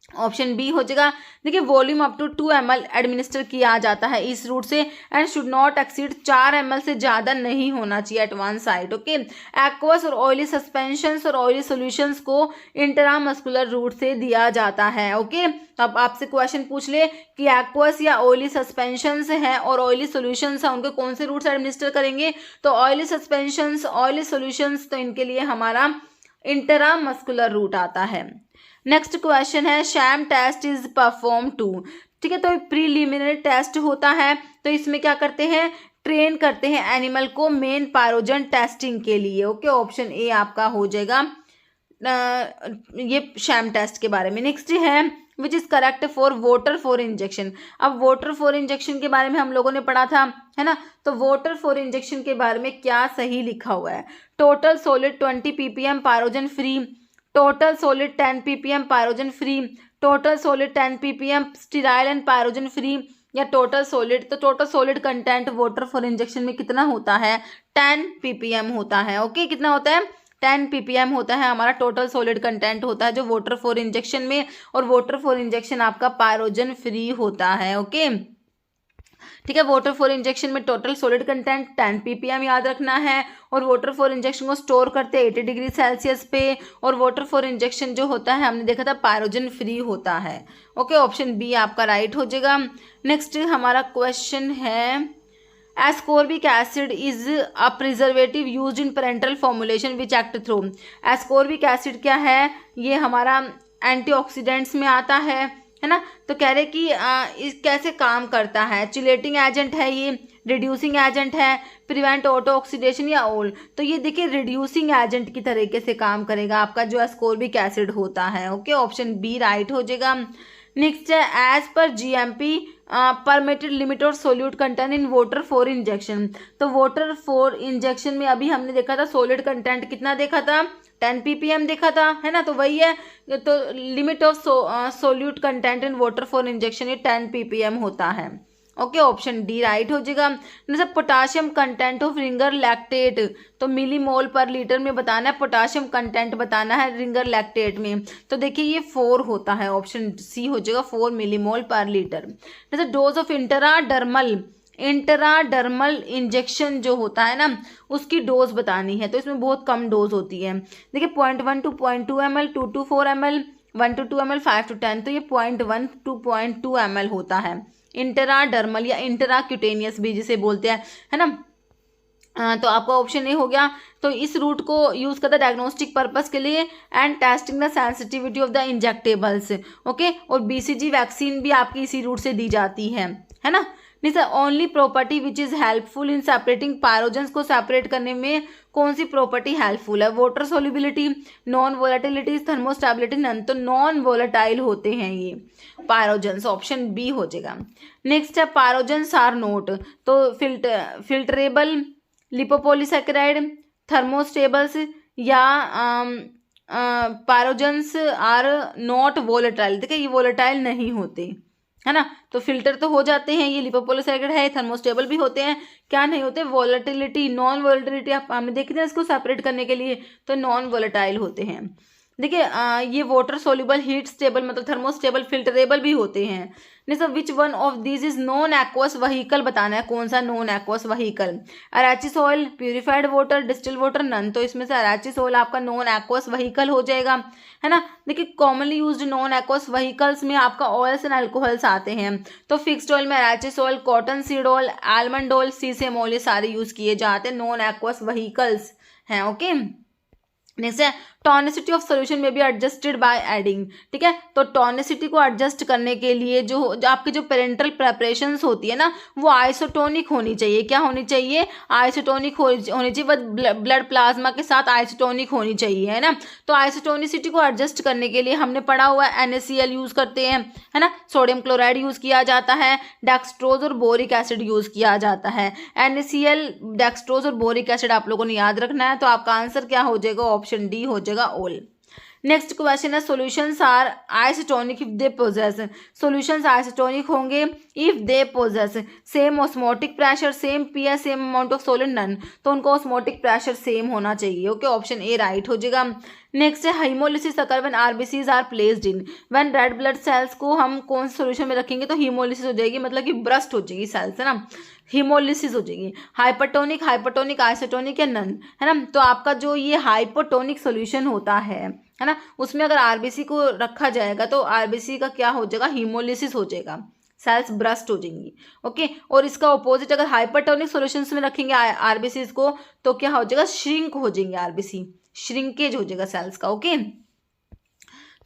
ऑप्शन बी हो जाएगा। देखिए volume up to 2 ml administer किया जाता है इस रूट से and should not exceed 4 ml से ज़्यादा नहीं होना चाहिए at one side. Okay, aqueous और ऑयली सस्पेंशंस और ऑयली सॉल्यूशंस को इंट्रामस्कुलर रूट से दिया जाता है। ओके, तो अब आपसे क्वेश्चन पूछ ले कि एक्वस या ऑयली सस्पेंशंस है और ऑयली सॉल्यूशंस है, उनको कौन से रूट से एडमिनिस्टर करेंगे? तो ऑयली सस्पेंशंस, ऑयली सॉल्यूशंस, तो इनके लिए हमारा इंट्रामस्कुलर रूट आता है। नेक्स्ट क्वेश्चन है sham test is perform to. ठीक है, तो प्रीलिमिनरी टेस्ट होता है, तो इसमें क्या करते हैं? ट्रेन करते हैं एनिमल को मेन पायरोजन टेस्टिंग के लिए। ओके, ऑप्शन ए आपका हो जाएगा ये शैम टेस्ट के बारे में। नेक्स्ट है which is correct for water for injection. अब वाटर फॉर इंजेक्शन के बारे में हम लोगों ने पढ़ा था, है ना, तो वाटर फॉर इंजेक्शन के बारे में क्या सही लिखा हुआ है? Total solid 20 ppm pyrogen free, total solid 10 ppm pyrogen free, total solid 10 ppm sterile and pyrogen free, या टोटल सॉलिड। तो total solid content water for injection में कितना होता है? 10 ppm होता है। ओके, कितना होता है? 10 ppm होता है हमारा टोटल सॉलिड कंटेंट होता है जो वाटर फॉर इंजेक्शन में, और वाटर फॉर इंजेक्शन आपका पायरोजन फ्री होता है। ओके, ठीक है, वाटर फॉर इंजेक्शन में टोटल सॉलिड कंटेंट 10 ppm याद रखना है, और वाटर फॉर इंजेक्शन को स्टोर करते हैं 80 डिग्री सेल्सियस पे, और वाटर फॉर इंजेक्शन जो होता है हमने देखा था पायरोजन फ्री होता है। ओके, ऑप्शन बी आपका राइट हो जाएगा। नेक्स्ट हमारा क्वेश्चन है ascorbic acid is a preservative used in parenteral formulation which act through. Ascorbic acid क्या है, ये हमारा एंटीऑक्सीडेंट्स में आता है ना। तो कह रहे कि इस कैसे काम करता है, चिलेटिंग एजेंट है ये, रिड्यूसिंग एजेंट है, प्रिवेंट ऑटो ऑक्सीडेशन या ऑल। तो ये देखिए रिड्यूसिंग एजेंट की तरीके से काम करेगा आपका जो एस्कॉर्बिक एसिड होता है। ओके, ऑप्शन बी राइट हो जाएगा। नेक्स्ट है as per GMP permitted limit और solute content in water for injection. तो वाटर फॉर इंजेक्शन में अभी हमने देखा था सॉलिड कंटेंट कितना देखा था, 10 ppm देखा था, है ना। तो वही है, तो limit of solute content in water for injection ये 10 ppm होता है। ओके, ऑप्शन डी राइट हो जाएगा। जैसे potassium content of ringer lactate, तो मिलीमोल पर लीटर में बताना है, पोटाशियम कंटेंट बताना है रिंगर लैक्टेट में। तो देखिए ये 4 होता है, ऑप्शन सी हो जाएगा 4 मिलीमोल पर लीटर। जैसे डोज ऑफ इंट्राडर्मल इंजेक्शन जो होता है ना, उसकी डोज बतानी है, तो इसमें बहुत कम डोज होती है। देखिए 0.1 to 0.2 ml, 2 to 4 ml, 1 to 2 ml, 5 to 10, तो ये 0.1 to 0.2 ml होता है। इंट्राडर्मल या इंट्राक्यूटेनियस भी जिसे बोलते हैं, है ना। तो आपका ऑप्शन ए हो गया। तो इस रूट को यूज करता है डायग्नोस्टिक पर्पस के लिए and testing the sensitivity of the injectables. Okay, और बीसीजी वैक्सीन भी आपकी इसी रूट से दी जाती है ना। नहीं sir, only property which is helpful in separating pyrogens को सेपरेट करने में कौन सी प्रॉपर्टी हेल्पफुल है, water solubility, non volatility, thermostability, none. तो नॉन वोलेटाइल होते हैं ये पायरोजेंस, ऑप्शन बी हो जाएगा। नेक्स्ट है पायरोजेंस आर नोट, तो फिल्टरेबल, लिपोपोलीसैकेराइड, थर्मोस्टेबल्स या पायरोजेंस आर नॉट वोलेटाइल। देखिए ये वोलेटाइल नहीं होते, है ना। तो फिल्टर तो हो जाते हैं, ये लिपोपोलीसैकेराइड है, थर्मोस्टेबल भी होते हैं, क्या नहीं होते, वोलेटिलिटी, नॉन वोलेटिलिटी हमने देखी ना इसको सेपरेट करने के लिए, तो नॉन वोलेटाइल होते हैं। देखिए ये वाटर सोल्यूबल, हीट स्टेबल मतलब थर्मोस्टेबल, फिल्टरेबल भी होते हैं। नहीं sir, which one of this is non aqueous vehicle बताना है, कौन सा non aqueous vehicle, arachis oil, purified water, distil water, none. तो इसमें से अराचिस ऑयल आपका नॉन एक्वस व्हीकल हो जाएगा, है ना। देखिए commonly used non aqueous vehicles में आपका ऑयल्स एंड अल्कोहल्स आते हैं, तो फिक्स्ड ऑयल में arachis oil, cotton seed oil, almond oil, sesame oil, ये सारे यूज किए जाते हैं, नॉन एक्वस व्हीकल्स हैं। ओके, नेक्स्ट है टॉनिसिटी ऑफ सोल्यूशन में भी एडजस्टेड बाय एडिंग। ठीक है, तो टॉनिसिटी को एडजस्ट करने के लिए जो आपके जो पेरेंटल प्रेपरेशंस होती है ना, वो आइसोटोनिक होनी चाहिए। क्या होनी चाहिए, आइसोटोनिक होनी चाहिए, ब्लड प्लाज्मा के साथ आइसोटोनिक होनी चाहिए, है ना। तो आइसोटोनिसिटी को एडजस्ट करने के लिए हमने पढ़ा हुआ है NaCl यूज करते हैं, है ना, सोडियम क्लोराइड यूज किया जाता है, डेक्सट्रोज और बोरिक एसिड यूज किया जाता है। NaCl, डेक्सट्रोज और बोरिक एसिड आप लोगों ने याद रखना है। तो आपका आंसर क्या हो जाएगा, ऑप्शन डी हो जाएगा ऑल। नेक्स्ट क्वेश्चन है solutions are isotonic if they possess. Solutions isotonic होंगे if they possess same osmotic pressure, same pH, same amount of solid, none. तो उनको ऑस्मोटिक प्रेशर सेम होना चाहिए। ओके, ऑप्शन ए राइट हो जाएगा। Next है haemolysis occur when RBCs are placed in, when red blood cells को हम कौन से सॉल्यूशन में रखेंगे तो हीमोलिसिस हो जाएगी, मतलब कि ब्रस्ट हो जाएगी सेल्स, है ना, हीमोलिसिस हो जाएगी। हाइपरटोनिक, हाइपरटोनिक, आइसोटोनिक या नन, है ना। तो आपका जो ये हाइपोटोनिक सॉल्यूशन होता है ना, उसमें अगर आरबीसी को रखा जाएगा तो आरबीसी का क्या हो जाएगा, हीमोलिसिस हो जाएगा, सेल्स ब्रस्ट हो जाएंगी। ओके, और इसका ऑपोजिट अगर हाइपरटोनिक सॉल्यूशंस में रखेंगे आरबीसी को तो क्या हो जाएगा, श्रिंक हो जाएंगे आरबीसी, श्रिंकेज हो जाएगा सेल्स का। ओके,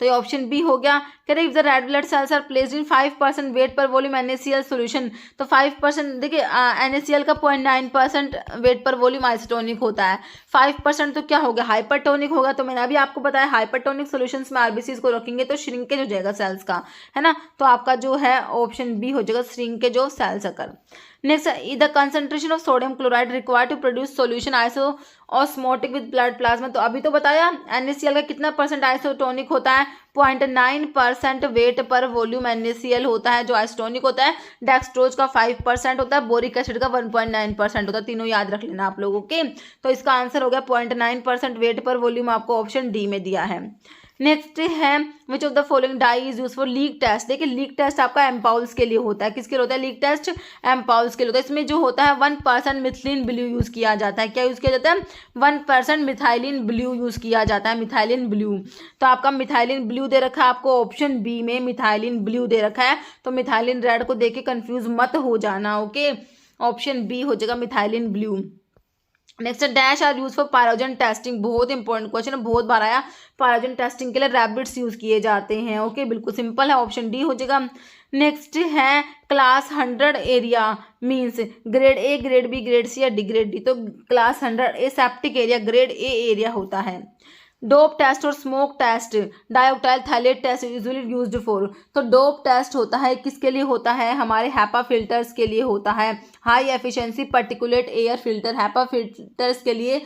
तो ये ऑप्शन बी हो गया। कह रहे if the red blood cells are placed in 5% weight per volume NaCl solution, तो 5% देखिए NaCl का 0.9% वेट पर वॉल्यूम आइसोटोनिक होता है, 5% तो क्या हो गया, हाइपरटोनिक होगा। तो मैंने अभी आपको बताया हाइपरटोनिक सॉल्यूशंस में आरबीसीज को रखेंगे तो श्रिंकेज हो जाएगा सेल्स का, है ना। तो आपका जो है ऑप्शन बी हो जाएगा, shrinkage of cells occur. Next, the concentration of sodium chloride required to produce solution iso osmotic with blood plasma. तो अभी तो बताया NaCl का कितना परसेंट आइसोटोनिक होता है, 0.9% वेट पर वॉल्यूम NaCl होता है जो आइसोटोनिक होता है, डेक्सट्रोज का 5% होता है, बोरिक एसिड का 1.9% होता है, तीनों याद रख लेना आप लोगों के। तो इसका आंसर हो गया 0.9% वेट पर वॉल्यूम, आपको ऑप्शन डी में दिया है। नेक्स्ट है which of the following dye is use for leak test. देखिए लीक टेस्ट आपका एम्पाउल्स के लिए होता है, किसके लिए होता है लीक टेस्ट, एम्पाउल्स के लिए होता है। इसमें जो होता है 1% मिथिलीन ब्लू यूज किया जाता है, क्या यूज किया जाता है, 1% मिथाइलिन ब्लू यूज किया जाता है, मिथाइलिन ब्लू। तो आपका मिथाइलिन ब्लू दे रखा है आपको ऑप्शन बी में, मिथाइलिन ब्लू दे रखा है, तो मिथाइलिन रेड को देख के कंफ्यूज मत हो जाना। ओके, ऑप्शन बी हो जाएगा methylene blue. Next dash are use for pyrogen testing, बहुत इंपॉर्टेंट क्वेश्चन है, बहुत बार आया। पायरोजन टेस्टिंग के लिए रैबिट्स यूज किए जाते हैं। ओके, बिल्कुल सिंपल है, ऑप्शन डी हो जाएगा। नेक्स्ट है class 100 area means grade A, grade B, grade C या डी, ग्रेड डी। तो class 100 aseptic area grade A area होता है। डोप टेस्ट और smoke test, dioctyl phthalate test usually used for. तो DOP test होता है किसके लिए होता है, हमारे हैपा फिल्टर्स के लिए होता है। High efficiency particulate air filter, HEPA filters के लिए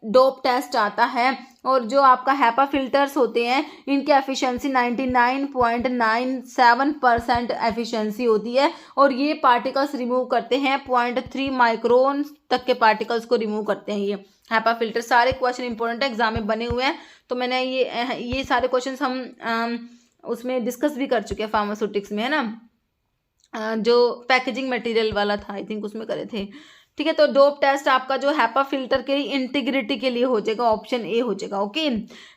डोप टेस्ट आता है। और जो आपका हैपा फिल्टर्स होते हैं इनकी एफिशिएंसी 99.97% एफिशिएंसी होती है और ये पार्टिकल्स रिमूव करते हैं 0.3 माइक्रोन तक के पार्टिकल्स को रिमूव करते हैं ये हैपा फिल्टर। सारे क्वेश्चन इंपॉर्टेंट एग्जाम में बने हुए हैं, तो मैंने ये सारे क्वेश्चंस हम उसमें डिस्कस भी कर चुके हैं फार्मास्यूटिक्स में, है ना। जो पैकेजिंग मटेरियल वाला था आई थिंक उसमें करे थे, ठीक है। तो डोप टेस्ट आपका जो हैपा फिल्टर के इंटीग्रिटी के लिए हो जाएगा, ऑप्शन ए हो जाएगा। ओके,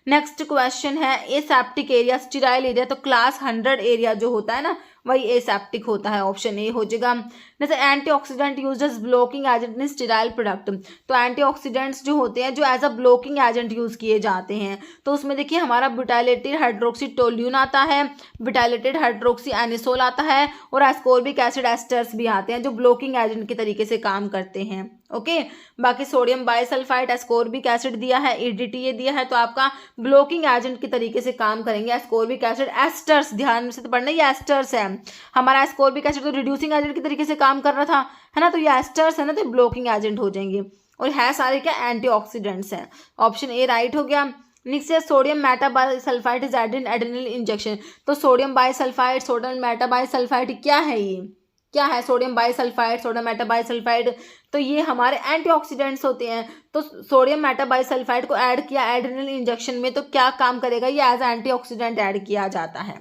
नेक्स्ट क्वेश्चन है एसेप्टिक एरिया, स्टीराइल एरिया। तो क्लास 100 एरिया जो होता है ना वही एसेप्टिक होता है, ऑप्शन ए हो जाएगा। जैसे antioxidant used as blocking agent in sterile product. तो एंटीऑक्सीडेंट्स जो होते हैं जो as a blocking agent use किए जाते हैं, तो उसमें देखिए हमारा ब्यूटाइलेटेड हाइड्रोक्सी टोल्यून आता है, ब्यूटाइलेटेड हाइड्रोक्सी एनिसोल आता है और एस्कोर्बिक एसिड एस्टर्स भी आते हैं जो ब्लॉकिंग एजेंट के तरीके से काम करते हैं। ओके, बाकी सोडियम बाइसल्फाइड एस्कोर्बिक एसिड दिया है, ईडीटी ये दिया है, तो आपका ब्लॉकिंग एजेंट के तरीके से काम करेंगे। एस्कोर्बिक एसिड एस्टर्स, ध्यान से तो पढ़ना, ये एस्टर्स है। हमारा एस्कोर्बिक एसिड तो रिड्यूसिंग एजेंट के तरीके से काम कर रहा था, है ना, तो ये एस्टर्स है ना, तो ब्लॉकिंग एजेंट हो जाएंगे और है सारे क्या एंटीऑक्सीडेंट्स हैं। ऑप्शन ए राइट हो गया। नेक्स्ट है sodium metabisulphite is added in adrenal injection. तो सोडियम बाइसल्फाइड, सोडियम मेटाबाइसल्फाइड क्या है, ये क्या है, सोडियम बाइसल्फाइड, सोडियम मेटाबाइसल्फाइड, तो ये हमारे एंटीऑक्सीडेंट्स होते हैं। तो सोडियम मेटाबाइसल्फाइड को ऐड किया एड्रेनल इंजेक्शन में, तो क्या काम करेगा, ये एज एंटीऑक्सीडेंट ऐड किया जाता है।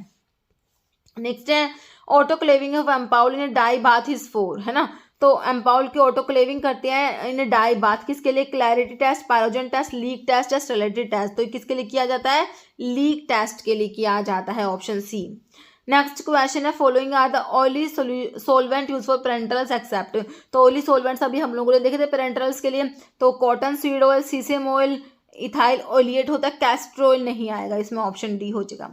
नेक्स्ट है autoclaving of ampoule in dye bath is for, है ना। तो एम्पाउल की ऑटोक्लेविंग करते हैं इन डाई बाथ, किसके लिए, clarity test, pyrogen test, leak test या स्टेरिलिटी टेस्ट। तो किसके लिए किया जाता है, लीक टेस्ट के लिए किया जाता है, ऑप्शन सी। नेक्स्ट क्वेश्चन है following are the oily solvent use for parenterals except. तो ऑयली सोलवेंट्स अभी हम लोगों ने देखे थे पेरेंटल्स के लिए, तो cotton seed oil, sesame oil, ethyl oleate होता है, कैस्टर ऑयल नहीं आएगा इसमें, ऑप्शन डी हो जाएगा।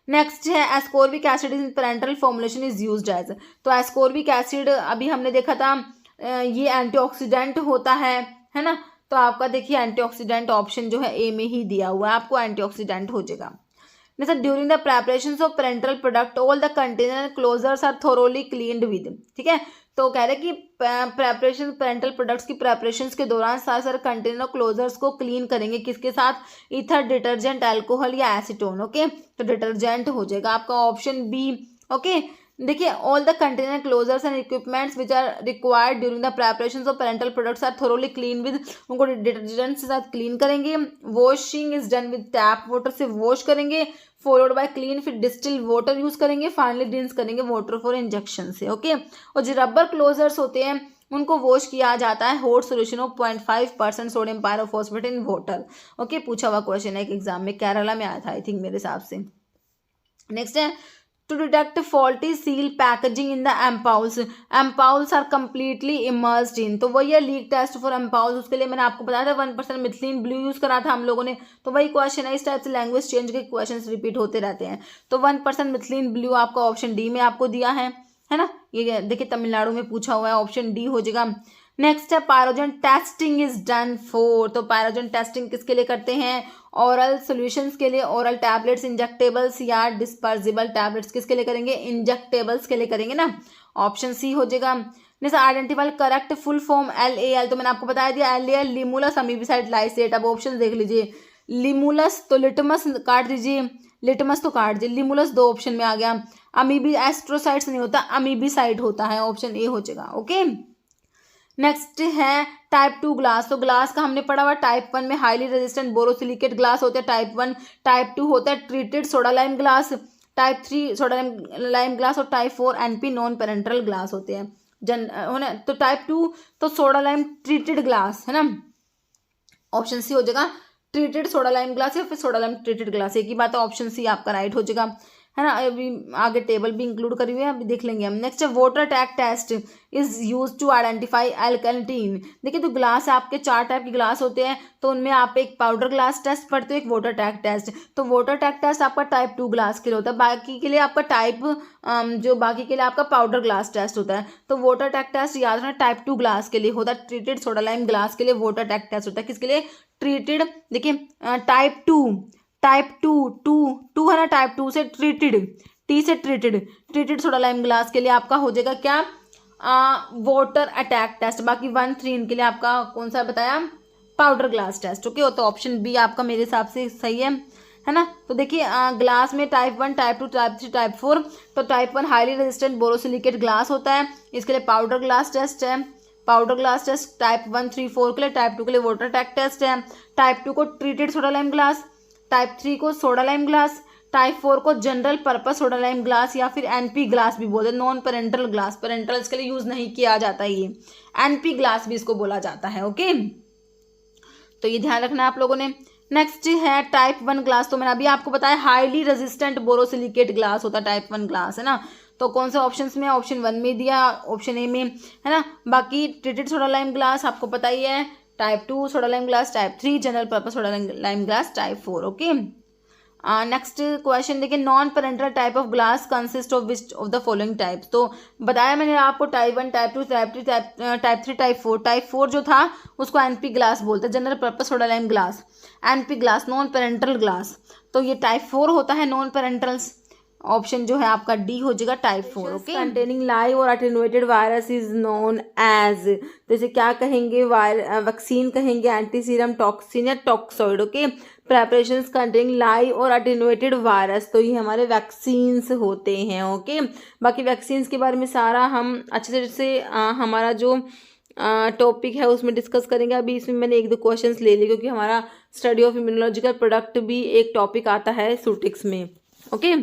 नेक्स्ट है ascorbic acid in parenteral formulation is used as. तो एस्कोर्बिक एसिड अभी हमने देखा था ये एंटीऑक्सीडेंट होता है ना। तो आपका देखिए एंटीऑक्सीडेंट ऑप्शन जो है ए में ही दिया हुआ है, आपको एंटीऑक्सीडेंट हो जाएगा। जैसे during the preparation of parenteral product all the container closures are thoroughly cleaned with, ठीक है। तो कह रहे कि प्रेपरेशन पेरेंटल प्रोडक्ट्स की प्रेपरेशंस के दौरान सारे कंटेनर क्लोजर्स को क्लीन करेंगे, किसके साथ, ईथर, डिटर्जेंट, अल्कोहल या एसीटोन। ओके, तो डिटर्जेंट हो जाएगा आपका, ऑप्शन बी। ओके, देखिए all the container closures and equipments which are required during the preparation of parenteral products are thoroughly clean with, उनको डिटर्जेंट के साथ क्लीन करेंगे। Washing is done with tap water से wash करेंगे, followed by clean, फिर distil water use करेंगे, finally rinse करेंगे water for injection से। ओके, और जो रबर क्लोजर्स होते हैं उनको वॉश किया जाता है hot solution of 0.5% sodium pyrophosphate in water. Okay, पूछा हुआ क्वेश्चन है एक एग्जाम में, केरला में आया था आई थिंक मेरे हिसाब से। नेक्स्ट है to detect faulty seal packaging in the ampoules, ampoules are completely immersed in। तो वही है लीक टेस्ट फॉर ampoules, उसके लिए मैंने आपको बताया था 1% मिथिलीन ब्लू यूज करा था हम लोगों ने। तो वही क्वेश्चन है, इस टाइप से लैंग्वेज चेंज के क्वेश्चंस रिपीट होते रहते हैं। तो 1% मिथिलीन ब्लू आपका ऑप्शन डी में आपको दिया है ना। ये देखिए तमिलनाडु में पूछा हुआ है, ऑप्शन डी हो जाएगा। नेक्स्ट है pyrogen testing is done for. तो पायरोजन टेस्टिंग किसके लिए करते हैं, ओरल सॉल्यूशंस के लिए, ओरल टैबलेट्स, इंजेक्टेबल्स या डिस्पर्सिबल टैबलेट्स, किसके लिए करेंगे, इंजेक्टेबल्स के लिए करेंगे ना, ऑप्शन सी हो जाएगा। जैसे identify correct full form LAL, तो मैंने आपको बताया दिया LAL लिमुलस अमीबिसाइड लाइसेट। अब ऑप्शन देख लीजिए, लिमुलस तो लिटमस काट दीजिए, लिटमस तो काट दीजिए, लिमुलस 2 ऑप्शन में आ गया। अमीबी एस्ट्रोसाइट्स नहीं होता, अमीबिसाइड होता है, ऑप्शन ए हो जाएगा। ओके, नेक्स्ट है टाइप 2 ग्लास। तो ग्लास का हमने पढ़ा हुआ टाइप 1 में हाईली रेजिस्टेंट बोरोसिलिकेट ग्लास होते हैं टाइप 1, टाइप 2 होता है treated soda lime glass, type 3 soda lime glass और type 4 NP non parenteral glass होते हैं तो टाइप 2 तो सोडा लाइम ट्रीटेड ग्लास है ना, ऑप्शन सी हो जाएगा। ट्रीटेड सोडा लाइम ग्लास या फिर सोडा लाइम ट्रीटेड ग्लास, एक ही बात है, ऑप्शन सी आपका राइट हो जाएगा। है ना। अभी आगे टेबल भी इंक्लूड करी हुई है, अभी देख लेंगे हम। नेक्स्ट है water attack test is use to identify alkalinity. देखिए तो ग्लास आपके 4 टाइप के ग्लास होते हैं, तो उनमें आप एक पाउडर ग्लास टेस्ट पढ़ते हो, एक वाटर टैग टेस्ट। तो वाटर टैग टेस्ट आपका टाइप 2 ग्लास के लिए होता है, बाकी के लिए आपका बाकी के लिए आपका पाउडर ग्लास टेस्ट होता है। तो वाटर टैग टेस्ट याद रखना टाइप 2 ग्लास के लिए होता है, ट्रीटेड सोडा लाइम ग्लास के लिए वाटर टैग टेस्ट होता है। किसके लिए? ट्रीटेड। देखिए टाइप टू है ना, टाइप 2 से ट्रीटेड, टी से ट्रीटेड सोडा लाइम ग्लास के लिए आपका हो जाएगा क्या? Water attack test. बाकी 1, 3 इनके लिए आपका कौन सा बताया? Powder glass test. ओके, तो ऑप्शन बी आपका मेरे हिसाब से सही है ना। तो देखिए ग्लास में टाइप 1, टाइप 2, टाइप 3, टाइप 4। तो type 1 highly resistant borosilicate glass होता है, इसके लिए पाउडर ग्लास टेस्ट है। पाउडर ग्लास टेस्ट टाइप 1, 3, 4 के लिए। टाइप 2 के लिए वाटर टैग टेस्ट है। टाइप 2 को treated soda lime glass, type 3 को सोडा लाइम ग्लास, टाइप 4 को general purpose soda lime glass या फिर एनपी ग्लास भी बोलते हैं, नॉन पेरेंटल ग्लास। पेरेंटल इसके लिए यूज नहीं किया जाता, ये एनपी ग्लास भी इसको बोला जाता है। ओके, तो ये ध्यान रखना आप लोगों ने। नेक्स्ट है टाइप 1 ग्लास। तो मैंने अभी आपको बताया हाईली रेजिस्टेंट बोरोसिलिकेट ग्लास होता है टाइप 1 ग्लास, है ना। तो कौन से ऑप्शंस में? ऑप्शन 1 में दिया, ऑप्शन ए में, है ना। बाकी ट्रीटेड सोडा लाइम ग्लास आपको पता ही है, type 2 soda lime glass, type 3 general purpose soda lime glass, type 4। Okay, next question देखिए, non parenteral type of glass consist of which of the following types. तो बताया मैंने आपको type 1, type 2, type 3, type 3, type 4। Type 4 जो था उसको NP glass बोलते हैं, general purpose soda lime glass, NP glass, non parenteral glass. तो ये टाइप 4 होता है, नॉन पेरेंटल्स। ऑप्शन जो है आपका डी हो जाएगा टाइप 4। ओके, कंटेनिंग लाइव और attenuated virus is known as, जैसे क्या कहेंगे? वैक्सीन कहेंगे, एंटी सीरम, टॉक्सिन या toxoid. Okay, preparations containing live और अटेनुएटेड वायरस, तो ये हमारे वैक्सीन्स होते हैं। ओके, बाकी वैक्सीन्स के बारे में सारा हम अच्छे से हमारा जो टॉपिक है उसमें डिस्कस करेंगे। अभी इसमें मैंने 1-2 क्वेश्चंस ले लिए, क्योंकि हमारा स्टडी ऑफ इम्यूनोलॉजिकल प्रोडक्ट भी एक टॉपिक आता है सूटिक्स में। ओके,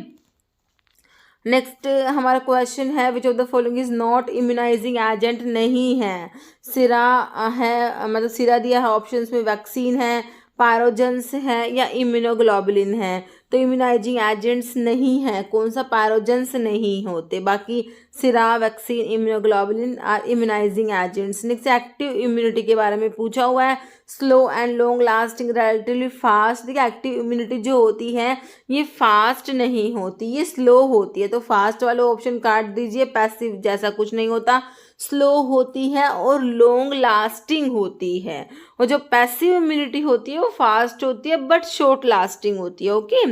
नेक्स्ट हमारा क्वेश्चन है which of the following is not immunising agent. नहीं है, सिरा है, मतलब सिरा दिया है ऑप्शंस में, वैक्सीन है, पायरोजेंस है या इम्यूनोग्लोबुलिन है। तो इम्यूनाइजिंग एजेंट्स नहीं है, कौन सा? पायरोजेंस नहीं होते। बाकी sera, vaccine, immunoglobulin are immunizing agents. Next active immunity के बारे में पूछा हुआ है, slow and long lasting, relatively fast. देखिए एक्टिव इम्यूनिटी जो होती है ये फास्ट नहीं होती, ये स्लो होती है। तो फास्ट वाले ऑप्शन काट दीजिए, पैसिव जैसा कुछ नहीं होता, स्लो होती है और लॉन्ग लास्टिंग होती है। और जो पैसिव इम्यूनिटी होती है वो फास्ट होती है बट शॉर्ट लास्टिंग होती है। ओके,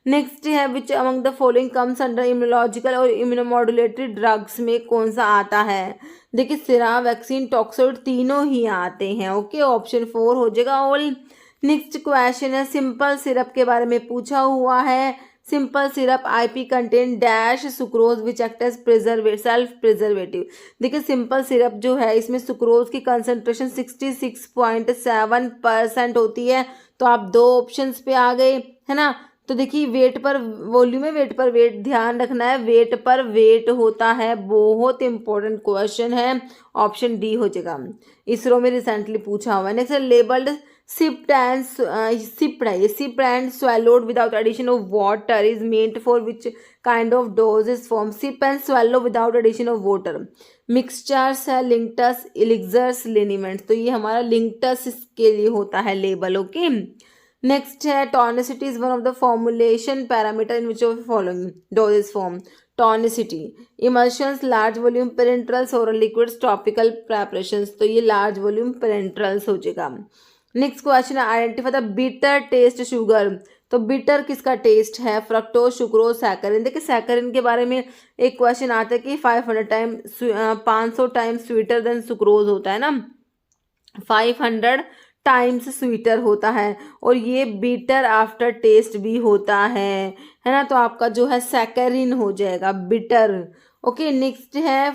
नेक्स्ट है विच among the following comes under immunological और इम्यूनोमॉड्यूलेटरी ड्रग्स में कौन सा आता है? देखिए सिरा, वैक्सीन, टॉक्सॉइड तीनों ही आते हैं। ओके, ऑप्शन 4 हो जाएगा ऑल। नेक्स्ट क्वेश्चन है सिंपल सिरप के बारे में पूछा हुआ है। Simple syrup IP contain dash sucrose which act as self preservative. देखिए सिंपल सिरप जो है इसमें सुक्रोज की कंसंट्रेशन 66.7% होती है। तो आप 2 ऑप्शंस पे आ गए, है ना। तो देखिए वेट पर वॉल्यूम है, वेट पर वेट ध्यान रखना है, वेट पर वेट होता है, बहुत इंपॉर्टेंट क्वेश्चन है, ऑप्शन डी हो जाएगा। इसरो में रिसेंटली पूछा हुआ है। Next labelled sipped and swallowed without addition of water is meant for which kind of dosage form? Sip and swallow without addition of water. Mixtures है, लिंक्टस, एलिक्सर्स, लिनिमेंट्स। तो ये हमारा लिंक्टस के लिए होता है लेबल। ओके, नेक्स्ट है tonicity is one of the formulation parameter in which of following dosages form. Tonicity, emulsions, large volume parenterals, oral liquids, topical preparations. तो ये लार्ज वॉल्यूम पेरेंट्रल्स हो जाएगा। नेक्स्ट क्वेश्चन है identify the bitter taste sugar. तो bitter किसका taste है? Fructose, sucrose, saccharin. देखिए saccharin के बारे में एक क्वेश्चन आता है कि 500 टाइम्स स्वीटर देन सुक्रोज होता है ना, 500 टाइम्स स्वीटर होता है, और ये बिटर आफ्टर टेस्ट भी होता है ना। तो आपका जो है सैकरिन हो जाएगा, बिटर। ओके, नेक्स्ट है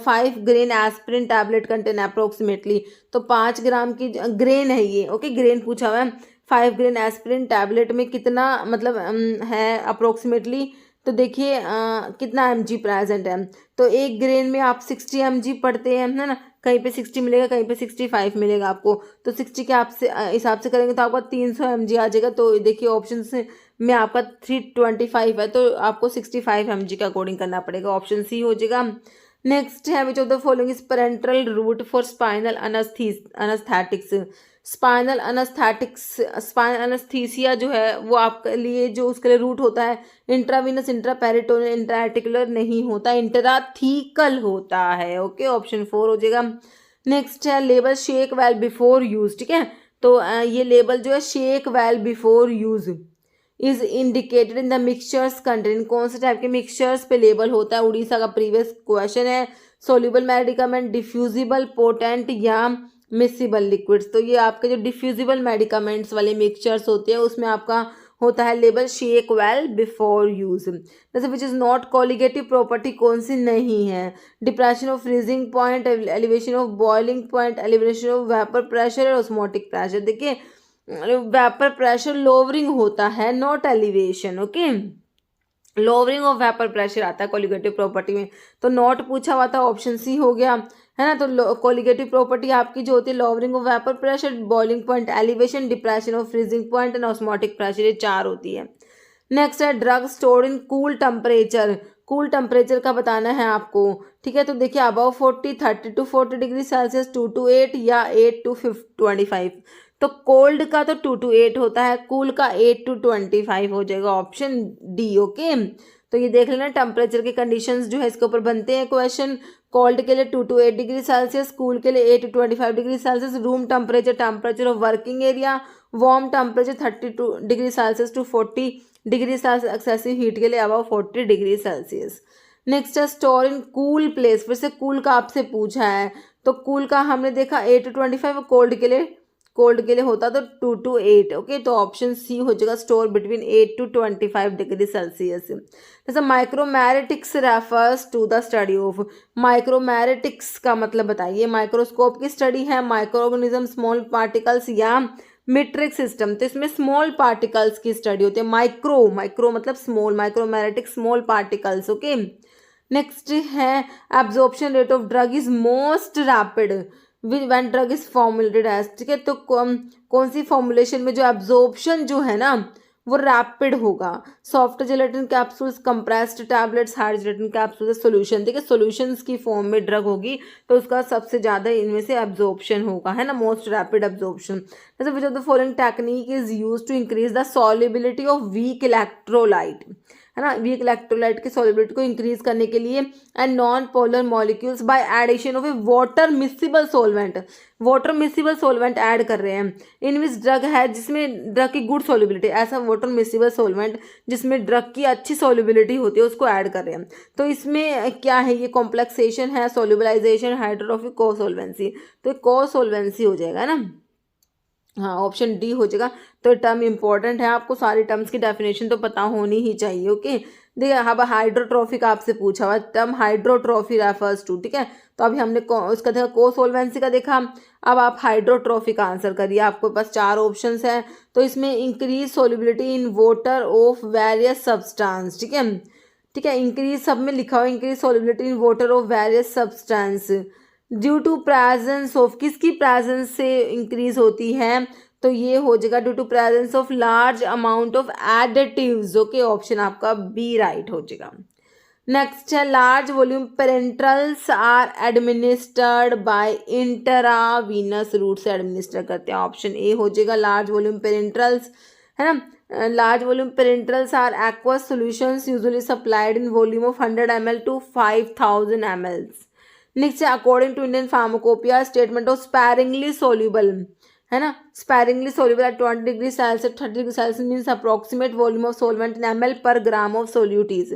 5 grain aspirin tablet contain approximately. तो 5 ग्राम की ग्रेन है ये। ओके, ग्रेन पूछा हुआ है। 5 ग्रेन एस्पिरिन टैबलेट में कितना मतलब है अप्रोक्सीमेटली? तो देखिए कितना mg प्रेजेंट है। तो 1 ग्रेन में आप 60 mg पढ़ते हैं, है ना। कहीं पे 60 मिलेगा, कहीं पे 65 मिलेगा आपको। तो 60 के आपसे हिसाब से करेंगे तो आपका 300 mg आ जाएगा। तो देखिए ऑप्शन से में आपका 325 है, तो आपको 65 mg का अकॉर्डिंग करना पड़ेगा। ऑप्शन सी हो जाएगा। नेक्स्ट है which of the following is parental route for spinal anaesthetics. Spinal anaesthesia जो है वो आपके लिए जो उसके लिए रूट होता है इंट्रावीनस, इंट्रापेरिटोनियल, इंट्राआर्टिकुलर नहीं होता, इंट्राथीकल होता है। ओके, ऑप्शन 4 हो जाएगा। नेक्स्ट है label shake well before use. ठीक है, तो ये लेबल जो है shake well before use is indicated in the mixtures contain. कौन से टाइप के मिक्सचर्स पे लेबल होता है? उड़ीसा का प्रीवियस क्वेश्चन है। सोल्यूबल मेडिकामेंट, डिफ्यूजिबल, पोटेंट या मिसिबल लिक्विड्स। तो ये आपके जो डिफ्यूजिबल मेडिकामेंट्स वाले मिक्सचर्स होते हैं उसमें आपका होता है label shake well before use. जैसे which is not colligative property कौन सी नहीं है? Depression of freezing point, elevation of boiling point, elevation of vapour pressure और ऑस्मोटिक प्रेशर। देखिए वेपर प्रेशर लोवरिंग होता है, not elevation. Okay, lowering of vapour pressure आता है कोलिगेटिव प्रॉपर्टी में, तो नॉट पूछा हुआ था, ऑप्शन सी हो गया है ना। तो कोलिगेटिव प्रॉपर्टी आपकी जो होती है lowering of vapour pressure, boiling point, elevation, depression of freezing point and osmotic pressure, ये 4 होती है। नेक्स्ट है drug stored in cool temperature. Cool temperature का बताना है आपको। ठीक है, तो देखिए above 40, 30 to 40 degree Celsius, 2 to 8 या 8 to 25। तो कोल्ड का तो 2 to 8 होता है, कूल का 8 to 25 हो जाएगा, ऑप्शन डी। ओके, तो ये देख लेना टेम्परेचर के कंडीशंस जो है इसके ऊपर बनते हैं क्वेश्चन। कोल्ड के लिए 2 to 8 डिग्री सेल्सियस, कूल के लिए 8 to 25 degree Celsius. Room temperature, temperature of working area. Warm temperature 32 degree Celsius to 40 degree Celsius, excessive heat के लिए अबव 40 डिग्री सेल्सियस। नेक्स्ट है स्टोर इन कूल प्लेस। फिर से cool का आपसे पूछा है, तो कूल का हमने देखा 8 to 25, कोल्ड के लिए होता तो 2 to 8। ओके, तो ऑप्शन सी हो जाएगा store between 8 to 25 degree Celsius. जैसे micromeritics refers to the study of. Micromeritics का मतलब बताइए। माइक्रोस्कोप की स्टडी है, माइक्रो ऑर्गेनिज्म, स्मॉल पार्टिकल्स या मीट्रिक सिस्टम। तो इसमें स्मॉल पार्टिकल्स की स्टडी होती है। माइक्रो मतलब small, micromeritics small particles. Okay, next है absorption rate of drug is most rapid when drug is formulated as. ठीक है, तो कौन सी फॉर्मुलेशन में जो एब्जॉर्प्शन जो है ना वो रैपिड होगा? Soft gelatin capsules, compressed tablets, hard gelatin capsules, solution. ठीक है, सॉल्यूशंस की फॉर्म में ड्रग होगी तो उसका सबसे ज़्यादा इनमें से एब्जॉर्प्शन होगा, है ना, मोस्ट रैपिड एब्जॉर्प्शन। जैसे which of the following technique is use to increase the solubility of weak electrolyte, है ना, वीक इलेक्ट्रोलाइट की सॉल्युबिलिटी को इंक्रीज करने के लिए and non polar molecules by addition of a water miscible solvent. Water miscible solvent add कर रहे हैं इन विच ड्रग है जिसमें ड्रग की गुड सॉल्युबिलिटी। ऐसा वाटर मिसिबल सॉल्वेंट जिसमें ड्रग की अच्छी सॉल्युबिलिटी होती है उसको ऐड कर रहे हैं। तो इसमें क्या है, ये कॉम्प्लेक्सेशन है, सॉल्युबलाइजेशन, हाइड्रोट्रॉफी, कोसोल्वेंसी। तो कोसोल्वेंसी हो जाएगा ना, हाँ, ऑप्शन डी हो जाएगा। तो टर्म इंपॉर्टेंट है, आपको सारी टर्म्स की डेफिनेशन तो पता होनी ही चाहिए। ओके, देखिए अब हाइड्रोट्रॉफी का आपसे पूछा हुआ टर्म हाइड्रोट्रॉफी रेफर्स टू। ठीक है, तो अभी हमने उसका देखा, कोसोल्वेंसी का देखा, अब आप हाइड्रोट्रॉफी का आंसर करिए। आपके पास 4 ऑप्शंस हैं, तो इसमें increase solubility in water of various substance. ठीक है, ठीक है, इंक्रीज सब में लिखा हुआ increase solubility in water of various substance due to presence of, किसकी प्रेजेंस से इंक्रीज होती है? तो ये हो जाएगा due to presence of large amount of additives. Okay, option आपका बी राइट हो जाएगा। नेक्स्ट है large volume parenterals are administered by intravenous route से एडमिनिस्टर करते हैं, ऑप्शन ए हो जाएगा लार्ज वॉल्यूम पेरेंट्रल्स, है ना। Large volume parenterals are aqueous solutions usually supplied in volume of 100 ml to 5000 ml। Next है according to Indian pharmacopoeia statement of sparingly soluble, है ना, sparingly soluble at 20 degree Celsius 30 degree Celsius means approximate volume of solvent in ml per gram of सोल्यूटीज।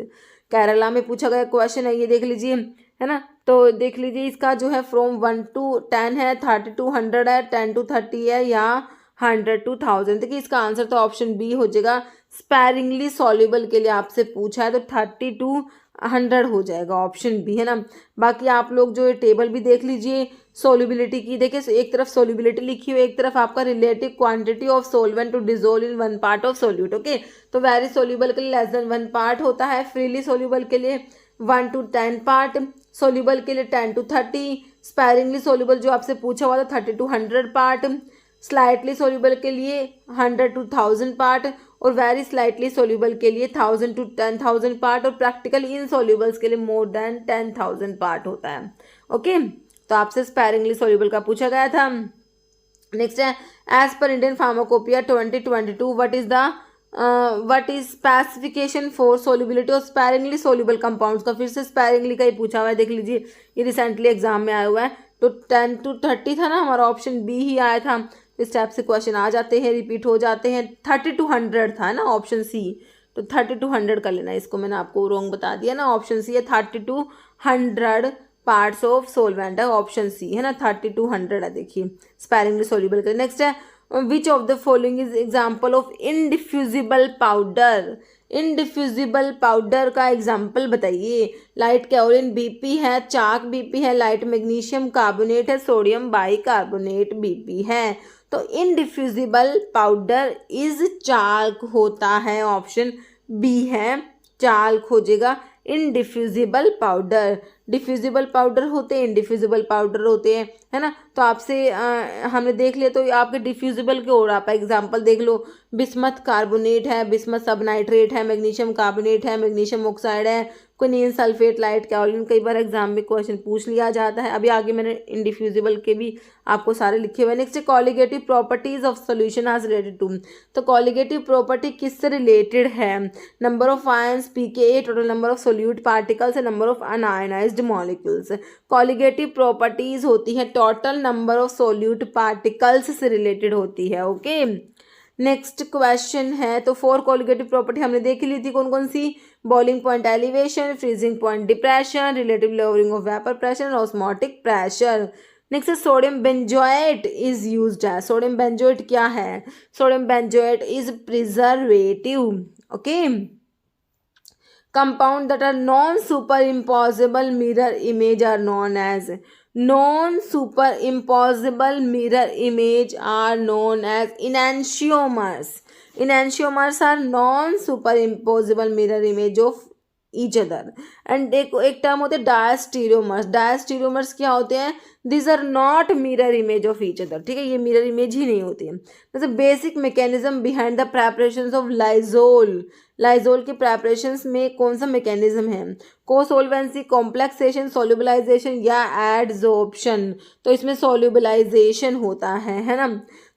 Kerala में पूछा गया question है ये, देख लीजिए, है ना। तो देख लीजिए इसका जो है फ्रॉम 1 to 10 है, 30 to 100 है, 10 to 30 है या 100 to 1000। देखिए इसका आंसर तो ऑप्शन बी हो जाएगा, स्पैरिंगली सॉल्युबल के लिए आपसे पूछा है तो 30 to 100 हो जाएगा, ऑप्शन बी, है ना। बाकी आप लोग जो टेबल भी देख लीजिए सोल्युबिलिटी की, देखिए एक तरफ सोल्युबिलिटी लिखी हुई, एक तरफ आपका relative quantity of solvent to dissolve in 1 part of solute. Okay, तो वेरी सोल्यूबल के लिए लेस देन 1 part होता है, फ्रीली सोल्यूबल के लिए 1 to 10 part, सोल्यूबल के लिए 10 to 30, स्पैरिंगली सोल्यूबल जो आपसे पूछा हुआ था 30 to 100 पार्ट, स्लाइटली सोल्यूबल के लिए 100 to 1000 पार्ट, और वेरी स्लाइटली सोल्यूबल के लिए 1000 to 10,000 पार्ट, और प्रैक्टिकल इनसोल्यूबल्स के लिए मोर देन 10,000 पार्ट होता है। ओके, तो आपसे स्पैरिंगली सोल्यूबल का पूछा गया था। नेक्स्ट है as per Indian pharmacopoeia 2022 what is specification for solubility of sparingly soluble compounds का। फिर से स्पैरिंगली का ही पूछा हुआ है, देख लीजिए ये रिसेंटली एग्जाम में आया हुआ है। तो 10 to 30 था ना, हमारा ऑप्शन बी ही आया था। इस टाइप से क्वेश्चन आ जाते हैं, रिपीट हो जाते हैं। 30 to 100 था ना ऑप्शन सी, तो 30 to 100 कर लेना। इसको मैंने आपको रॉन्ग बता दिया ना, ऑप्शन सी है 30 to 100 पार्ट्स ऑफ सोलवेंट है, ऑप्शन सी है ना, 30 to 100 है। देखिए स्पैरिंगली सोल्यूबल के। नेक्स्ट है which of the following is example of indiffusible powder. Indiffusible powder का एग्जाम्पल बताइए। लाइट कैओलिन बीपी है, चाक बीपी है, लाइट मैग्नीशियम कार्बोनेट है, सोडियम बाइकार्बोनेट बीपी है। तो इनडिफ्यूजिबल पाउडर इज चाक होता है, ऑप्शन बी है, चाक हो जाएगा। इनडिफ्यूजिबल पाउडर, डिफ्यूजिबल पाउडर होते हैं, इनडिफ्यूजिबल पाउडर होते हैं, है ना। तो आपसे हमने देख लिया, तो आपके डिफ्यूजिबल के और आप एग्जांपल देख लो। बिस्मथ कार्बोनेट है, बिस्मथ सब नाइट्रेट है, मैग्नीशियम कार्बोनेट है, मैग्नीशियम ऑक्साइड है, क्विनीन सल्फेट, लाइट कैओलिन। कई बार एग्जाम में क्वेश्चन पूछ लिया जाता है। अभी आगे मैंने इनडिफ्यूजिबल के भी आपको सारे लिखे हुए हैं। Next colligative properties of solution आज रिलेटेड टू। तो कॉलिगेटिव प्रॉपर्टी किससे रिलेटेड है? Number of ions pKa, total number of solute particles, number of un-ionised molecules. Colligative properties होती है total number of solute particles से रिलेटेड होती है। Okay, next question है, तो 4 कॉलिगेटिव प्रॉपर्टी हमने देख ली थी, कौन कौन सी? Boiling point elevation, freezing point depression, relative lowering of vapour pressure, osmotic pressure. Next sodium benzoate is used है। सोडियम बेंजोएट क्या है? Sodium benzoate is preservative. Okay, compound that are non-superimposable mirror image are known as non-superimposable mirror image are known as enantiomers. Enantiomers are non-superimposable mirror image of each other. And एक term होते हैं diastereomers. Diastereomers क्या होते हैं? This are not mirror image of each other. ठीक है, ये mirror image ही नहीं होती है। जैसे basic mechanism behind the preparations of Lizol. Lizol के प्रेपरेशंस में कौन सा मैकेनिज्म है? कोसोल्वेंसी, कॉम्प्लेक्सेशन, सोल्यूबलाइजेशन या एडजॉर्प्शन। तो इसमें सोल्यूबलाइजेशन होता है ना।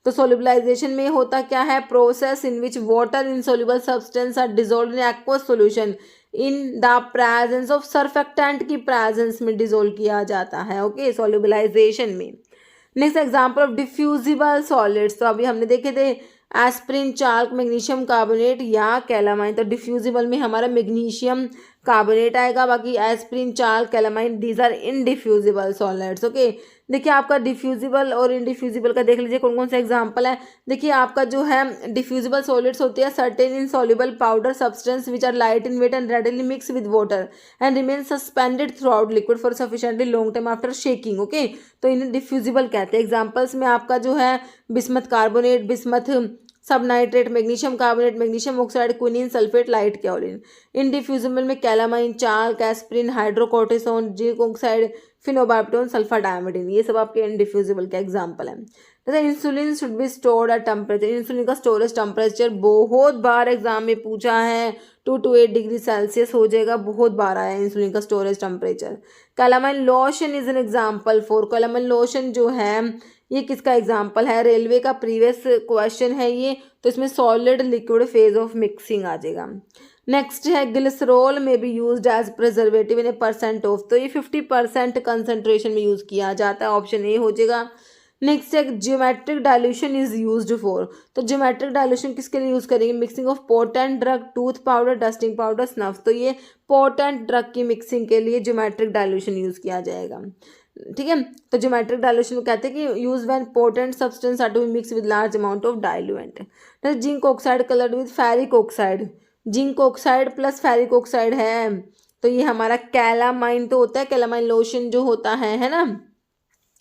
तो सोल्यूबलाइजेशन में होता क्या है? Process in which water insoluble substance are dissolved in aqueous solution in the presence of surfactant की प्रेजेंस में डिसॉल्व किया जाता है। ओके, सोल्यूबलाइजेशन में। Next example of diffusible solids, तो अभी हमने देखे थे एस्प्रिन, चाल्क, मैग्नीशियम कार्बोनेट या कैलामाइन। तो डिफ्यूजिबल में हमारा मैग्नीशियम कार्बोनेट आएगा, बाकी aspirin, chalk, calamine these are indiffusible solids. Okay, देखिए आपका डिफ्यूजिबल और इनडिफ्यूजिबल का देख लीजिए कौन कौन से एग्जांपल है। देखिए आपका जो है डिफ्यूजिबल सॉलिड्स होती है certain insoluble powder substance which are light in weight and readily mix with water and remain suspended throughout liquid for sufficiently long time after shaking. Okay, तो इन्हें डिफ्यूजिबल कहते हैं। एग्जाम्पल्स में आपका जो है bismuth carbonate, bismuth subnitrate, magnesium carbonate, magnesium oxide, quinine sulphate, light kaolin. Indiffusible में calamine, chalk, aspirin, hydrocortisone, zinc oxide, phenobarbitone, sulphadimidine, ये सब आपके इनडिफ्यूजिबल के एग्जाम्पल हैं। जैसे insulin should be stored at temperature. Insulin का storage temperature बहुत बार एग्जाम में पूछा है, 2 to 8 डिग्री सेल्सियस हो जाएगा, बहुत बार आया है इंसुलिन का storage temperature. Calamine lotion is an example for. Calamine lotion जो है ये किसका एग्जाम्पल है? रेलवे का प्रीवियस क्वेश्चन है ये, तो इसमें solid liquid phase of mixing आ जाएगा। नेक्स्ट है glycerol may be used as preservative in a percent of. तो ये 50% कंसंट्रेशन में यूज किया जाता है, ऑप्शन ए हो जाएगा। नेक्स्ट है geometric dilution is used for. तो ज्योमेट्रिक डाइल्यूशन किसके लिए यूज करेंगे? Mixing of potent drug, tooth powder, dusting powder, snuff. तो ये पोटेंट ड्रग की मिक्सिंग के लिए ज्योमेट्रिक डाइल्यूशन यूज किया जाएगा। ठीक है, तो ज्योमेट्रिक डाइल्यूशन को कहते हैं कि use when potent substance are to be mix with large amount of diluent. Zinc oxide coloured with ferric oxide. Zinc oxide plus ferric oxide है, तो ये हमारा कैलामाइन तो होता है। कैलामाइन लोशन जो होता है ना,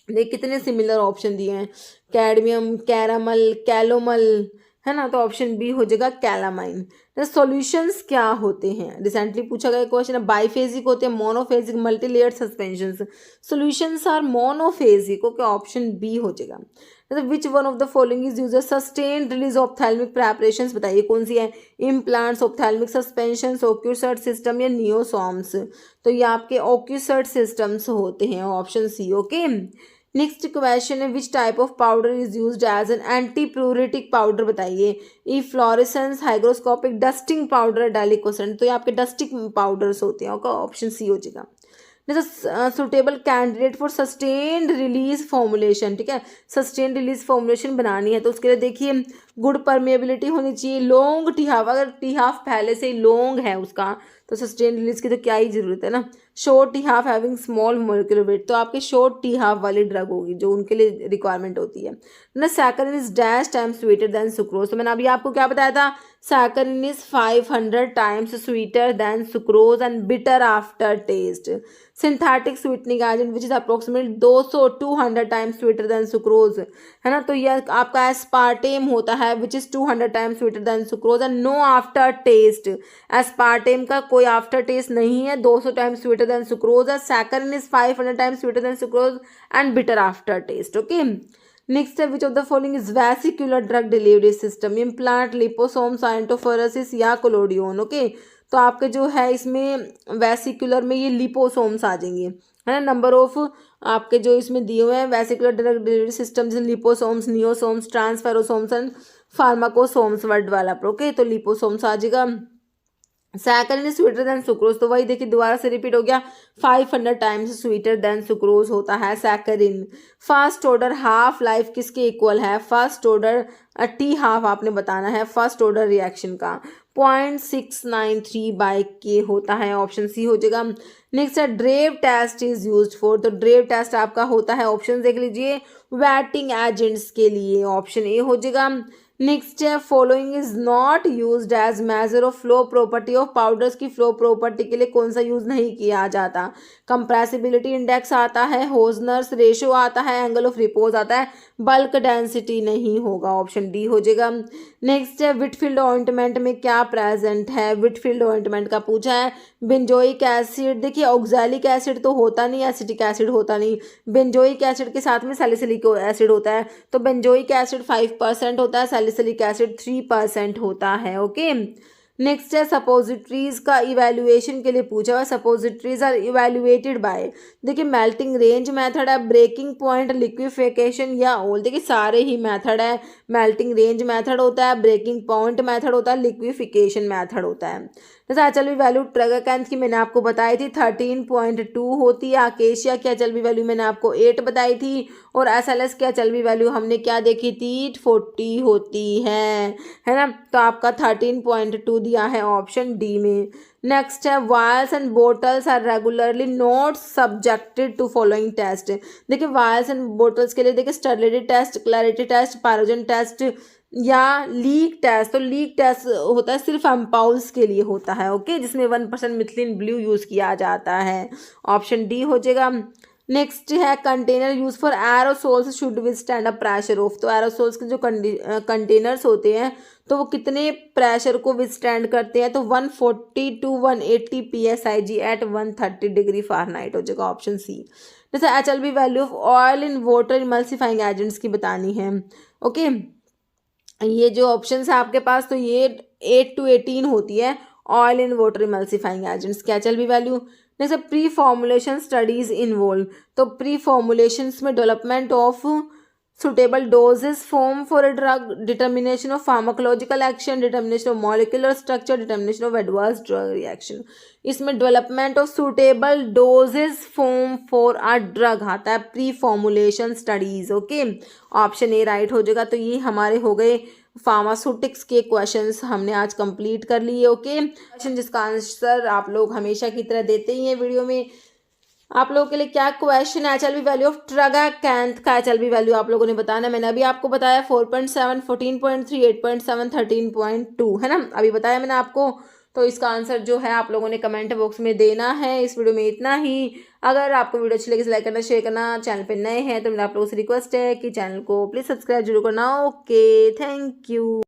देख कितने सिमिलर ऑप्शन दिए हैं, कैडमियम, कैरामल, कैलोमल, है ना, तो ऑप्शन बी हो जाएगा कैलामाइन। तो सॉल्यूशंस क्या होते हैं, रिसेंटली पूछा गया क्वेश्चन है। बाइफेजिक होते हैं, monophasic, multilayered suspensions. Solutions are monophasic. Okay, option B हो जाएगा। तो which one of the following is use sustained release ophthalmic preparations, बताइए कौन सी है। Implants, ophthalmic suspension, ocusert system या नियोसॉम्स। तो ये आपके ओक्यूसर्ट सिस्टम्स होते हैं, option C. Okay, next question है which type of powder is used as an anti pruritic powder, बताइए। Efflorescence, hygroscopic, dusting powder, deliquescent. तो ये आपके डस्टिंग पाउडर्स होते हैं। ओके, ऑप्शन सी हो जाएगा। Suitable candidate for sustained release formulation, ठीक है, सस्टेन्ड रिलीज फॉर्मुलेशन बनानी है तो उसके लिए देखिए गुड परमेबिलिटी होनी चाहिए, लॉन्ग टी हाफ, अगर टी हाफ पहले से ही लॉन्ग है उसका तो सस्टेन रिलीज की तो क्या ही जरूरत है ना। Short T half having small molecular weight, तो आपके शॉर्ट टी हाफ वाली ड्रग होगी जो उनके लिए रिक्वायरमेंट होती है ना। Saccharin is dash times sweeter than sucrose, तो मैंने अभी आपको क्या बताया था, saccharin is 500 times sweeter than sucrose and bitter after test. Synthetic sweetening agent which is approximately 200 times sweeter than sucrose, है ना। तो यह आपका एस्पार्टेम होता है which is 200 times sweeter than sucrose and no after taste. Aspartame का कोई after taste नहीं है, 200 टाइम्स स्वीटर देन सुक्रोज है। Saccharin is 500 times sweeter than sucrose and bitter after taste. Okay, next है which of the following is vesicular drug delivery system, implant, liposome, iontophoresis या collodion. Okay, तो आपके जो है इसमें वेसिकुलर में ये लिपोसोम्स आ जाएंगे, है ना। नंबर ऑफ आपके जो इसमें दिए हुए हैं वेसिकुलर ड्रग डिलीवरी सिस्टम, जैसे लिपोसोम्स, नियोसोम्स, ट्रांसफेरोसोम्स एंड फार्माकोसोम्स वर्ड वाला पर। ओके, तो लिपोसोम्स आ जाएगा। Saccharin is sweeter than sucrose, तो वही देखिए दोबारा से रिपीट हो गया, 500 टाइम्स स्वीटर देन सुक्रोज होता है saccharin. First order half life किसके इक्वल है, फर्स्ट ऑर्डर टी हाफ आपने बताना है फर्स्ट ऑर्डर रिएक्शन का, 0.693/K होता है, ऑप्शन सी हो जाएगा। नेक्स्ट है ड्रेव टेस्ट इज यूज्ड फॉर, तो ड्रेव टेस्ट आपका होता है, ऑप्शन देख लीजिए, वेटिंग एजेंट्स के लिए, ऑप्शन ए हो जाएगा। नेक्स्ट है following is not used as measure of flow property of powders, की फ्लो प्रॉपर्टी के लिए कौन सा यूज नहीं किया जाता। कंप्रेसिबिलिटी इंडेक्स आता है, होजनर्स रेशो आता है, एंगल ऑफ रिपोज आता है, बल्क डेंसिटी नहीं होगा, ऑप्शन डी हो जाएगा। नेक्स्ट है विटफील्ड ऑइंटमेंट में क्या प्रेजेंट है, विटफील्ड ऑइंटमेंट का पूछा है। बेंजोइक एसिड, देखिए ऑक्सैलिक एसिड तो होता नहीं, एसिटिक एसिड होता नहीं, बेंजोइक एसिड के साथ में सैलिसिलिक एसिड होता है, तो बेंजोइक एसिड 5% होता है, सैलिसिलिक एसिड 3% होता है। ओके, नेक्स्ट है सपोजिटरीज का इवैल्यूएशन के लिए पूछा हुआ, सपोजिटरीज आर इवैल्यूएटेड बाय, देखिए मेल्टिंग रेंज मेथड है, ब्रेकिंग पॉइंट, लिक्विफिकेशन या ऑल, देखिए सारे ही मेथड है, मेल्टिंग रेंज मेथड होता है, ब्रेकिंग पॉइंट मेथड होता है, लिक्विफिकेशन मेथड होता है। जैसे एचएलवी वैल्यू ट्रगाकैंथ की मैंने आपको बताई थी 13.2 होती है, अकेशिया की एचएलवी वैल्यू मैंने आपको 8 बताई थी, और एसएलएस की एचएलवी वैल्यू हमने क्या देखी थी 40 होती है ना। तो आपका 13.2 दिया है ऑप्शन डी में। नेक्स्ट है vials and bottles are regularly not subjected to following test, देखिए वायल्स एंड बोटल्स के लिए देखिए sterility test, clarity test, pyrogen test या लीक टेस्ट, तो लीक टेस्ट होता है सिर्फ अम्पाउल्स के लिए होता है, ओके, जिसमें 1% मिथिलीन ब्लू यूज किया जाता है, ऑप्शन डी हो जाएगा। नेक्स्ट है container use for aerosols should withstand a pressure of, तो एरोसोल्स के जो कंटेनर्स होते हैं तो वो कितने प्रेशर को विथस्टैंड करते हैं, तो 140 to 180 PSIG at 130 degree Fahrenheit हो जाएगा, ऑप्शन सी। जैसे HLB value of oil in water emulsifying agents की बतानी है, ओके। ये जो ऑप्शन है आपके पास, तो ये 8 to 18 होती है oil in water emulsifying agents की HLB value. Next preformulation studies involve, तो प्री फॉर्मुलेशंस में development of suitable dosages form for a drug, determination of pharmacological action, determination of molecular structure, determination of adverse drug reaction, इसमें development of suitable dosages form for a drug आता है preformulation studies, okay, option A right हो जाएगा। तो ये हमारे हो गए फार्मास्यूटिक्स के क्वेश्चंस हमने आज कंप्लीट कर लिए, ओके। क्वेश्चन जिसका आंसर आप लोग हमेशा की तरह देते ही हैं वीडियो में। आप लोगों के लिए क्या क्वेश्चन है, एचएलवी वैल्यू ऑफ ट्रगाकैंथ का एचएलवी वैल्यू आप लोगों ने बताना, मैंने अभी आपको बताया 4.7, 14.3, 8.7, 13.2, है ना, अभी बताया मैंने आपको। तो इसका आंसर जो है आप लोगों ने कमेंट बॉक्स में देना है। इस वीडियो में इतना ही। अगर आपको वीडियो अच्छी लगी तो लाइक करना, शेयर करना, चैनल पे नए हैं तो मेरा आप लोगों से रिक्वेस्ट है कि चैनल को प्लीज़ सब्सक्राइब जरूर करना। Okay, thank you.